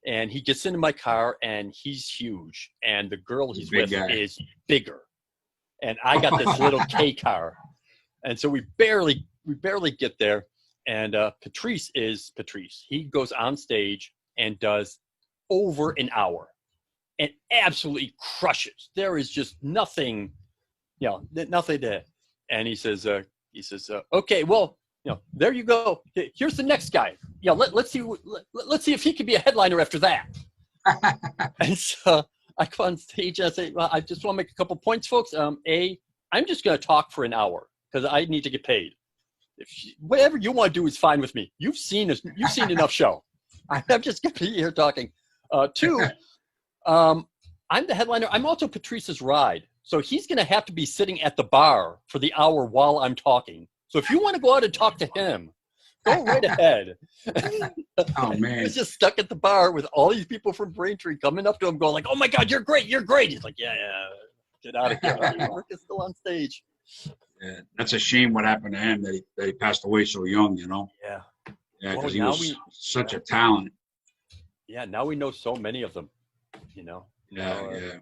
And he gets into my car, and he's huge. And the girl he's with is bigger. And I got this little K car. And so we barely get there. And Patrice is Patrice. He goes on stage and does over an hour and absolutely crushes. There is just nothing, nothing there. And he says, okay, well, there you go. Here's the next guy. Let's see if he can be a headliner after that. And so I come on stage and I say, well, I just want to make a couple points, folks. I'm just going to talk for an hour because I need to get paid. Whatever you want to do is fine with me. You've seen enough show. I'm just going to be here talking. Two, I'm the headliner. I'm also Patrice's ride. So he's going to have to be sitting at the bar for the hour while I'm talking. So if you want to go out and talk to him, go right ahead.
Oh, man.
He's just stuck at the bar with all these people from Braintree coming up to him going like, oh, my God, you're great. You're great. He's like, yeah, get out of here. Rick is still on stage.
Yeah, that's a shame what happened to him that he passed away so young,
Yeah.
Yeah, because he was such a talent.
Yeah, now we know so many of them,
Yeah.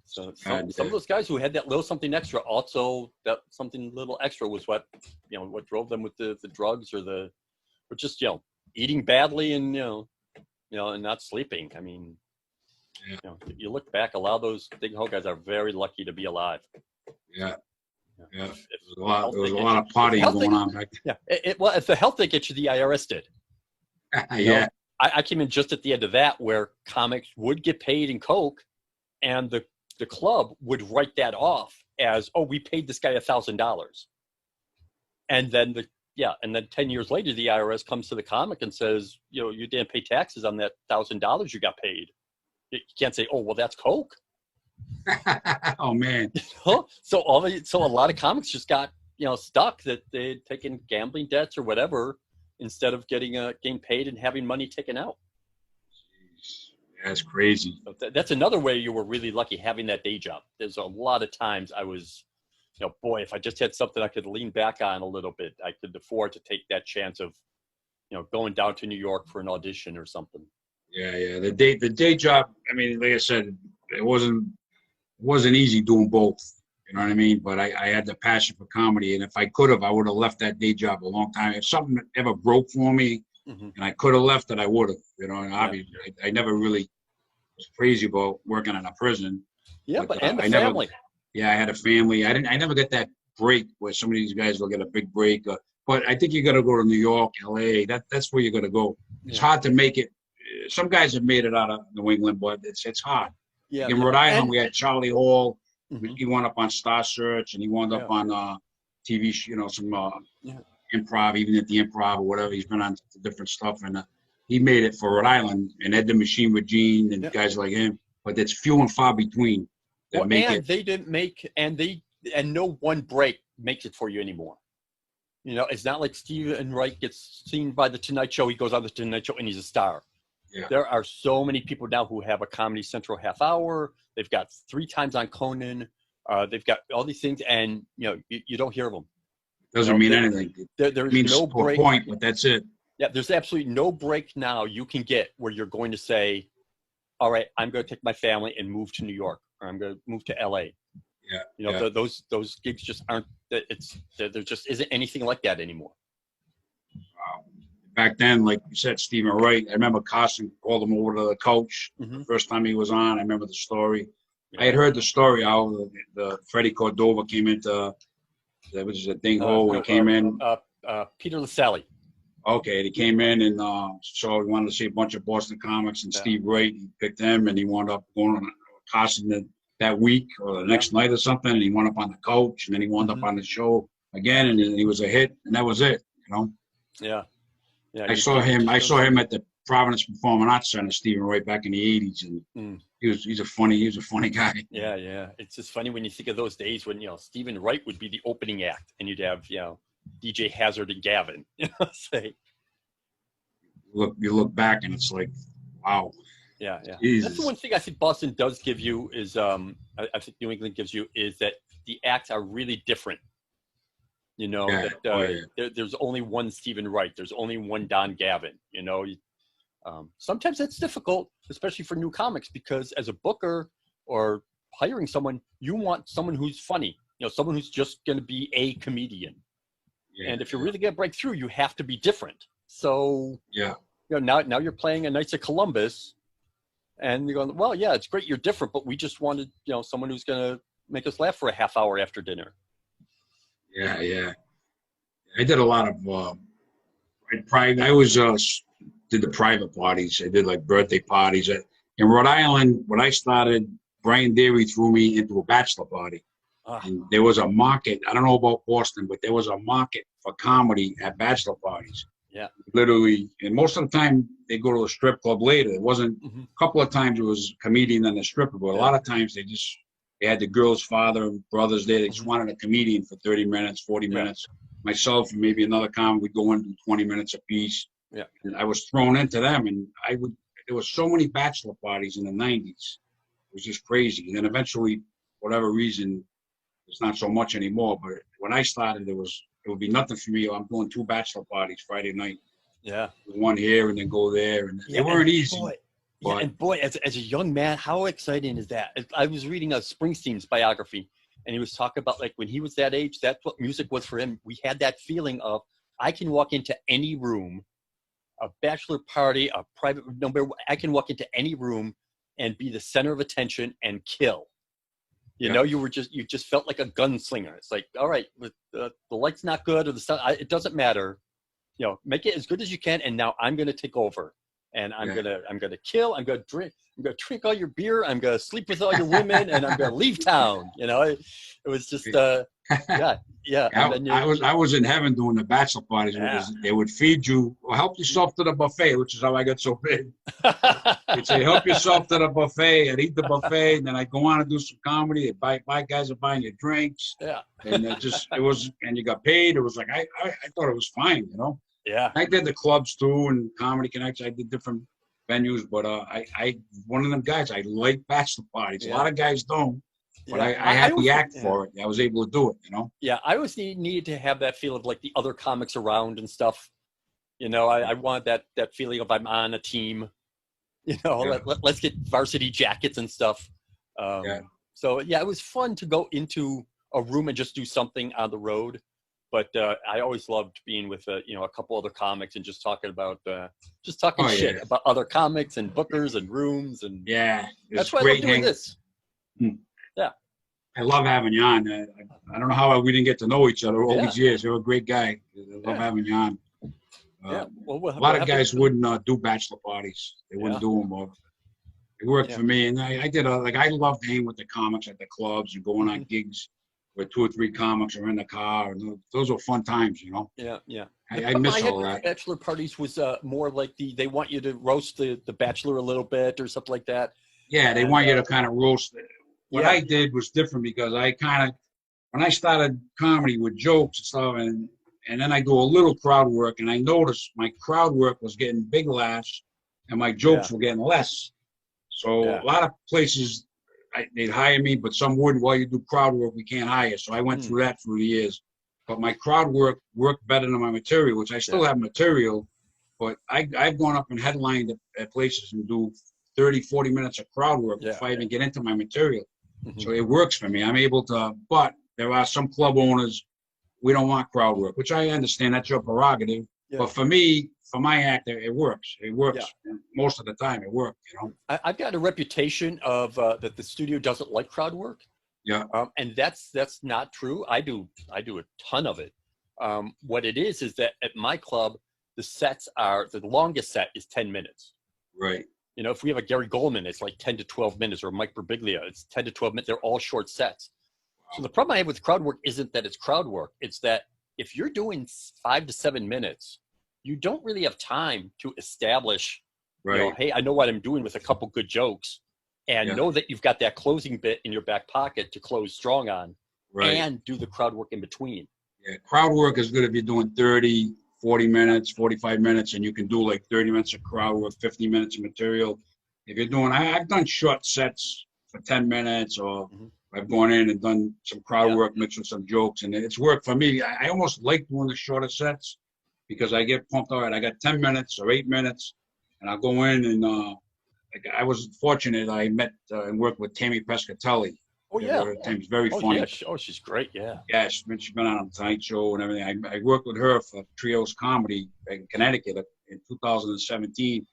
So some of those guys who had that little something extra, also that something little extra was what drove them with the drugs or just eating badly and and not sleeping. I mean, you look back, a lot of those big hoe guys are very lucky to be alive.
Yeah. Yeah, there was a lot of partying going on back then.
Yeah, well, if the health they get you, the IRS did.
Yeah.
I came in just at the end of that where comics would get paid in coke, and the club would write that off as, oh, we paid this guy $1,000. And then 10 years later, the IRS comes to the comic and says, you didn't pay taxes on that $1,000 you got paid. You can't say, oh, well, that's coke.
Oh, man.
So a lot of comics just got stuck that they'd taken gambling debts or whatever instead of getting paid and having money taken out.
Jeez. That's crazy.
So that's another way you were really lucky having that day job. There's a lot of times I was, boy, if I just had something I could lean back on a little bit, I could afford to take that chance of going down to New York for an audition or something.
Yeah. The day job. I mean, like I said, it wasn't easy doing both. You know what I mean? But I had the passion for comedy, and if I could have, I would have left that day job a long time. If something ever broke for me, and I could have left it, I would have. And obviously, I never really was crazy about working in a prison.
Yeah, but and the family.
I had a family. I never get that break where some of these guys will get a big break. But I think you got to go to New York, LA. That's where you got to go. It's hard to make it. Some guys have made it out of New England, but it's hard.
Yeah,
in Rhode Island, we had Charlie Hall. He wound up on Star Search, and he wound up on TV, some improv, even at the Improv or whatever. He's been on different stuff, and he made it for Rhode Island. And Ed the Machine with Gene and guys like him. But it's few and far between that make it.
They didn't make, and no one break makes it for you anymore. It's not like Stephen Wright gets seen by the Tonight Show. He goes on the Tonight Show and he's a star. Yeah. There are so many people now who have a Comedy Central half hour. They've got 3 times on Conan. They've got all these things, and you don't hear of them.
Doesn't mean anything.
There's
means
no break.
Point, but that's it.
Yeah, there's absolutely no break now you can get where you're going to say, all right, I'm going to take my family and move to New York, or I'm going to move to LA.
Yeah.
You know,
yeah.
those gigs just aren't. There just isn't anything like that anymore.
Back then, like you said, Stephen Wright. I remember Carson called him over to the coach the first time he was on. I remember the story.
Yeah.
I had heard the story how the Freddie Cordova came into that was a ding hole. He came in.
Peter Lasalle.
Okay, he came in and so he wanted to see a bunch of Boston comics and Steve Wright. He picked him and he wound up going on Carson that week or the next night or something. And he wound up on the coach and then he wound up on the show again and he was a hit and that was it. You know.
Yeah. Yeah.
I saw him at the Providence Performing Arts Center, Stephen Wright, back in the '80s, and he's a funny guy.
Yeah, yeah. It's just funny when you think of those days when Stephen Wright would be the opening act, and you'd have DJ Hazard and Gavin. Say.
You look back and it's like, wow.
Yeah, yeah.
Jesus.
That's the one thing I think Boston does give you is I think New England gives you is that the acts are really different. You know, there's only one Stephen Wright. There's only one Don Gavin. You know, sometimes that's difficult, especially for new comics, because as a booker or hiring someone, you want someone who's funny. You know, someone who's just going to be a comedian. Yeah, and if you're really going to break through, you have to be different. So, now you're playing a Knights of Columbus, and you're going, well, yeah, it's great you're different, but we just wanted someone who's going to make us laugh for a half hour after dinner.
Yeah. I did a lot of private. I always did the private parties. I did like birthday parties. In Rhode Island, when I started, Brian Deary threw me into a bachelor party. And there was a market. I don't know about Boston, but there was a market for comedy at bachelor parties.
Yeah.
Literally, and most of the time they go to a strip club later. It wasn't a couple of times it was a comedian and a stripper, but a lot of times they had the girl's father and brothers there. They just wanted a comedian for 30 minutes, 40 minutes. Myself and maybe another comic would go in and do 20 minutes apiece. Yeah. And I was thrown into them, and there was so many bachelor parties in the 90s. It was just crazy. And then eventually, whatever reason, it's not so much anymore. But when I started, it would be nothing for me. I'm doing 2 bachelor parties Friday night. Yeah. One here and then go there. And they weren't easy.
Boy, as a young man, how exciting is that? I was reading Springsteen's biography, and he was talking about like when he was that age, that's what music was for him. We had that feeling of I can walk into any room, a bachelor party, a private number. I can walk into any room and be the center of attention and kill. You know, you just felt like a gunslinger. It's like, all right, the light's not good or the sun, it doesn't matter. You know, make it as good as you can, and now I'm going to take over. And I'm gonna kill. I'm gonna drink all your beer. I'm gonna sleep with all your women, and I'm gonna leave town. You know, it was just I
was in heaven doing the bachelor parties. They would feed you. Well, help yourself to the buffet, which is how I got so big. They'd say, help yourself to the buffet, and eat the buffet, and then I go on and do some comedy. Buy guys are buying you drinks. Yeah, and and you got paid. It was like I thought it was fine. You know. Yeah, I did the clubs too and Comedy Connects. I did different venues, but I one of them guys. I like bachelor parties. A lot of guys don't, but I had the act for it. I was able to do it. You know.
Yeah, I always needed to have that feel of like the other comics around and stuff. You know, I wanted that feeling of I'm on a team. You know, let's get varsity jackets and stuff. So it was fun to go into a room and just do something on the road. But I always loved being with a couple other comics and just talking about shit about other comics and bookers and rooms and that's why I love doing this. Yeah,
I love having you on. I don't know how we didn't get to know each other all these years. You're a great guy. I love having you on. A lot of guys wouldn't do bachelor parties. They wouldn't do them. It worked for me, and I did. I loved hanging with the comics at the clubs and going on gigs. Where 2 or 3 comics are in the car, and those were fun times, you know. Yeah. I miss all that.
Bachelor parties was more like they want you to roast the bachelor a little bit or something like that.
Yeah, they want you to kind of roast it. What I did was different because when I started comedy with jokes and stuff, and then I do a little crowd work, and I noticed my crowd work was getting big laughs, and my jokes were getting less. So a lot of places. They'd hire me, but some wouldn't. While you do crowd work, we can't hire. So I went through that through the years. But my crowd work worked better than my material, which I still have material. But I've gone up and headlined at places and do 30, 40 minutes of crowd work before I even get into my material. So it works for me. I'm able to, but there are some club owners, we don't want crowd work, which I understand. That's your prerogative.
Yeah.
But for me, for my act, it works. It works
Yeah.
most of the time. It worked, you know.
I've got a reputation of that the studio doesn't like crowd work.
Yeah.
And that's not true. I do a ton of it. What it is that at my club, the longest set is 10 minutes.
Right.
You know, if we have a Gary Goldman, it's like 10 to 12 minutes, or Mike Birbiglia, it's 10 to 12 minutes. They're all short sets. Wow. So the problem I have with crowd work isn't that it's crowd work. It's that if you're doing 5 to 7 minutes, you don't really have time to establish,
right.
You know, hey, I know what I'm doing with a couple good jokes, and know that you've got that closing bit in your back pocket to close strong on, and do the crowd work in between.
Yeah, crowd work is good if you're doing 30, 40 minutes, 45 minutes, and you can do like 30 minutes of crowd work, 50 minutes of material. If you're doing, I've done short sets for 10 minutes, or I've gone in and done some crowd work mixed with some jokes, and it's worked for me. I almost like doing the shorter sets because I get pumped. All right, I got 10 minutes or 8 minutes, and I'll go in and I was fortunate. I met and worked with Tammy Pescatelli.
Oh, yeah.
Tammy's very funny.
Yeah. She's great, yeah.
Yeah, she's been on the Tonight Show and everything. I worked with her for Trios Comedy in Connecticut in 2017.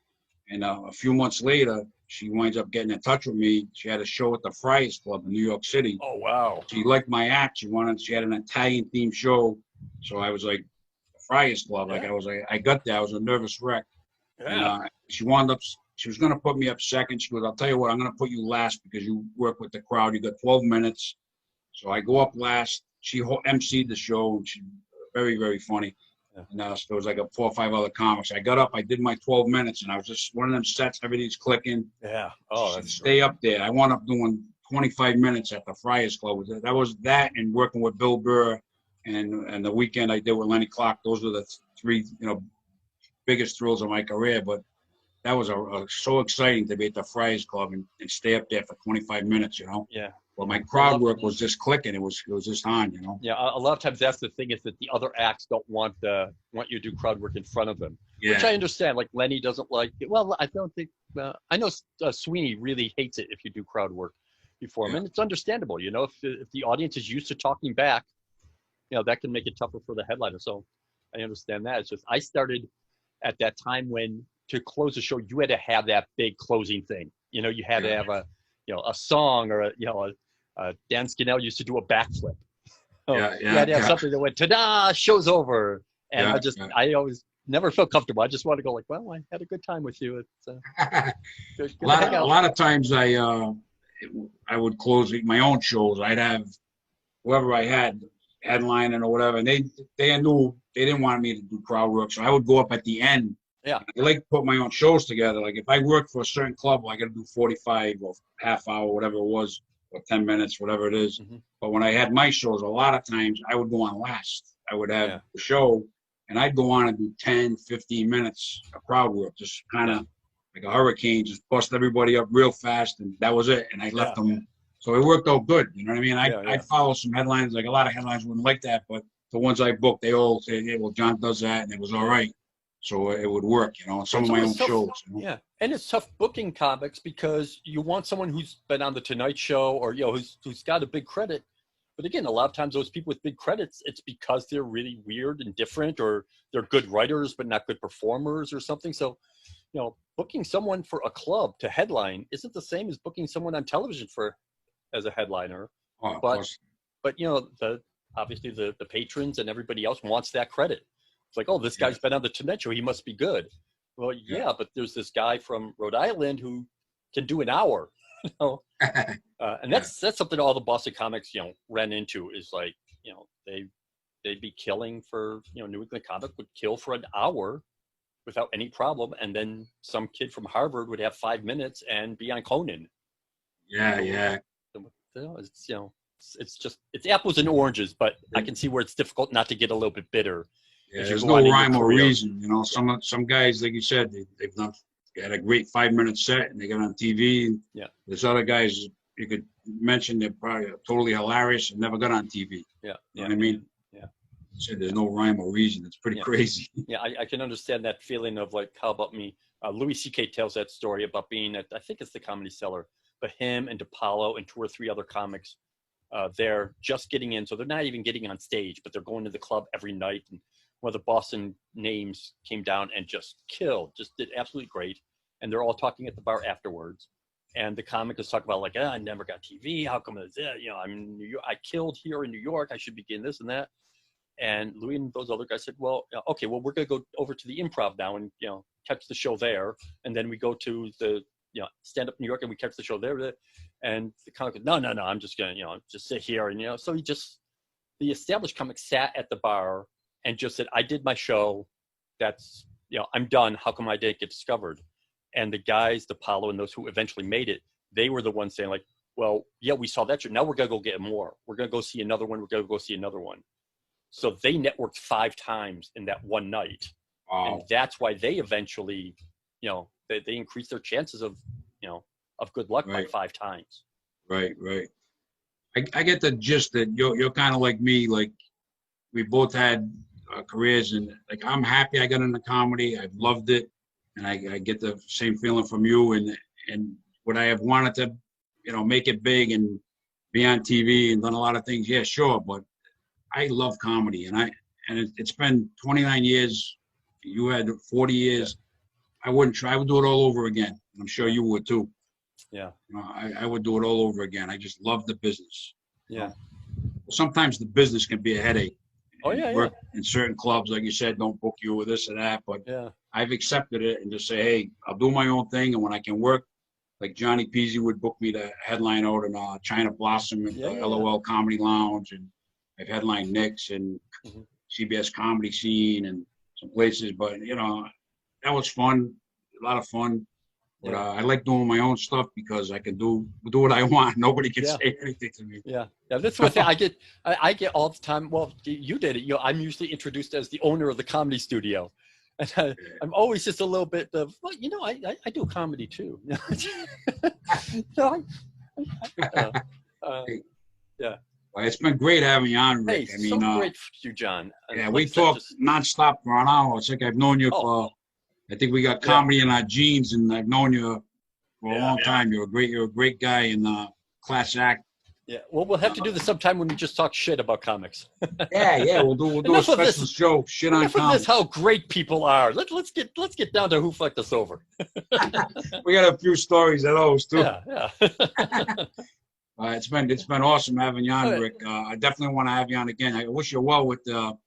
And a few months later, she winds up getting in touch with me. She had a show at the Friars Club in New York City.
Oh, wow.
She liked my act. She had an Italian-themed show. So I was like, the Friars Club. I got there. I was a nervous wreck. Yeah. And she was going to put me up second. She goes, I'll tell you what, I'm going to put you last because you work with the crowd. You got 12 minutes. So I go up last. She emceed the show, and she's very, very funny. Yeah. And there was like 4 or 5 other comics. I got up, I did my 12 minutes, and I was just one of them sets, everything's clicking.
Yeah. Oh, that's
stay up there. I wound up doing 25 minutes at the Friars Club. That was that, and working with Bill Burr, and the weekend I did with Lenny Clark. Those were the 3, biggest thrills of my career. But that was so exciting to be at the Friars Club and stay up there for 25 minutes,
Yeah.
Well, my crowd work was just clicking. It was just on,
Yeah, a lot of times that's the thing, is that the other acts don't want you to do crowd work in front of them, which I understand. Like Lenny doesn't like it. Well, I don't think I know Sweeney really hates it if you do crowd work before him, and it's understandable. If the audience is used to talking back, that can make it tougher for the headliner. So I understand that. It's just I started at that time when, to close the show, you had to have that big closing thing. You had to have a song, or Dan Scannell used to do a backflip. You had to have something that went, ta-da, show's over. And I always never felt comfortable. I just want to go like, well, I had a good time with you. It's good
a lot of times I would close my own shows. I'd have whoever I had headlining or whatever, and they knew they didn't want me to do crowd work, so I would go up at the end. Yeah, I like to put my own shows together. Like if I work for a certain club, I got to do 45 or half hour, whatever it was, or 10 minutes, whatever it is. But when I had my shows, a lot of times I would go on last. I would have the show, and I'd go on and do 10, 15 minutes of crowd work, just kind of like a hurricane, just bust everybody up real fast, and that was it. And I left them. So it worked out good. You know what I mean? I'd follow some headlines. Like a lot of headlines wouldn't like that, but the ones I booked, they all say, hey, well, John does that, and it was all right. So it would work, some of my own shows.
Yeah, and it's tough booking comics because you want someone who's been on the Tonight Show, or who's got a big credit. But again, a lot of times those people with big credits, it's because they're really weird and different, or they're good writers but not good performers or something. So, booking someone for a club to headline isn't the same as booking someone on television as a headliner.
Oh,
but obviously the patrons and everybody else wants that credit. It's like, oh, this guy's been on the Tonight Show, he must be good. Well, but there's this guy from Rhode Island who can do an hour, and that's something all the Boston comics, ran into, is like, they'd be killing for, New England comic would kill for an hour without any problem, and then some kid from Harvard would have 5 minutes and be on Conan. It's apples and oranges, but I can see where it's difficult not to get a little bit bitter.
Yeah, there's no rhyme or reason, Some guys, like you said, they've had a great 5-minute set and they get on TV. And there's other guys you could mention they're probably totally hilarious and never got on TV. You know what I mean? So there's no rhyme or reason. It's pretty crazy.
Yeah, I can understand that feeling of like, how about me? Louis C.K. tells that story about being at, I think it's the Comedy Cellar, but him and DePaulo and 2 or 3 other comics, they're just getting in. So they're not even getting on stage, but they're going to the club every night. And one of the Boston names came down and just killed, just did absolutely great. And they're all talking at the bar afterwards. And the comic is talking about like, I never got TV. How come it's that? You know, I'm in New York. I killed here in New York. I should be getting this and that. And Louis and those other guys said, well, okay, well, we're going to go over to the Improv now and, you know, catch the show there. And then we go to the, you know, stand up New York and we catch the show there. And the comic goes, no, I'm just going to, you know, just sit here. And, you know, so the established comic sat at the bar and just said, I did my show. That's, you know, I'm done. How come I didn't get discovered? And the guys, the Paulo and those who eventually made it, they were the ones saying like, well, yeah, we saw that show. Now we're going to go get more. We're going to go see another one. We're going to go see another one. So they networked 5 times in that one night.
Wow.
And that's why they eventually, you know, they increased their chances of, you know, of good luck by 5 times.
Right. I get the gist that you're kind of like me. Like we both had careers, and like I'm happy I got into comedy. I've loved it, and I get the same feeling from you. And would I have wanted to, you know, make it big and be on TV and done a lot of things? Yeah, sure. But I love comedy, and it's been 29 years. You had 40 years. Yeah. I would do it all over again. I'm sure you would too.
Yeah.
You know, I would do it all over again. I just love the business.
Yeah.
Sometimes the business can be a headache.
Oh yeah.
Work in certain clubs, like you said, don't book you with this or that. But I've accepted it and just say, hey, I'll do my own thing, and when I can work, like Johnny Peasy would book me to headline out in China Blossom at LOL Comedy Lounge, and I've headlined Nick's and CBS Comedy Scene and some places. But you know, that was fun, a lot of fun. But I like doing my own stuff because I can do what I want. Nobody can say anything to me.
Yeah. That's one thing I get all the time. Well, you did it. You know, I'm usually introduced as the owner of the comedy studio, and I'm always just a little bit of, well, you know, I do comedy too. So
Well, it's been great having you on, Rick.
Hey, I mean, so great for you, John.
Yeah, we talked nonstop for an hour. It's like I've known you for. I think we got comedy in our genes, and I've known you for a long time. You're a great guy and class act. Yeah.
Well, we'll have to do this sometime when we just talk shit about comics.
We'll do a special show, shit on comics.
This, how great people are. Let's get down to who fucked us over.
We got a few stories of those too.
Yeah.
It's been awesome having you on, Rick. I definitely want to have you on again. I wish you well with the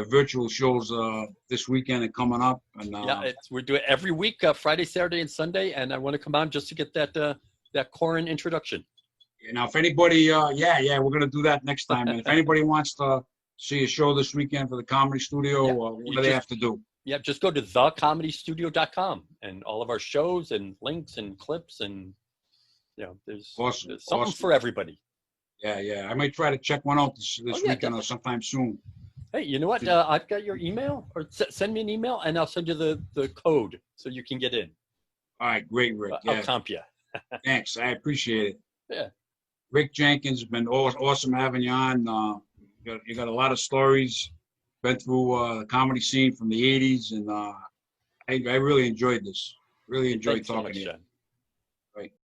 virtual shows this weekend and coming up. And
we do it every week, Friday, Saturday, and Sunday. And I want to come on just to get that Corin introduction.
Now, if anybody, we're going to do that next time. And if anybody wants to see a show this weekend for the Comedy Studio, what do they have to do?
Yeah, just go to thecomedystudio.com and all of our shows and links and clips and, you know, there's something for everybody.
Yeah. I might try to check one out this weekend or sometime soon.
Hey, you know what? I've got your email, or send me an email, and I'll send you the code so you can get in.
All right, great, Rick.
I'll comp you.
Thanks, I appreciate it.
Yeah.
Rick Jenkins, been awesome having you on. You got a lot of stories. Been through the comedy scene from the '80s, and I really enjoyed this. Really enjoyed talking to you.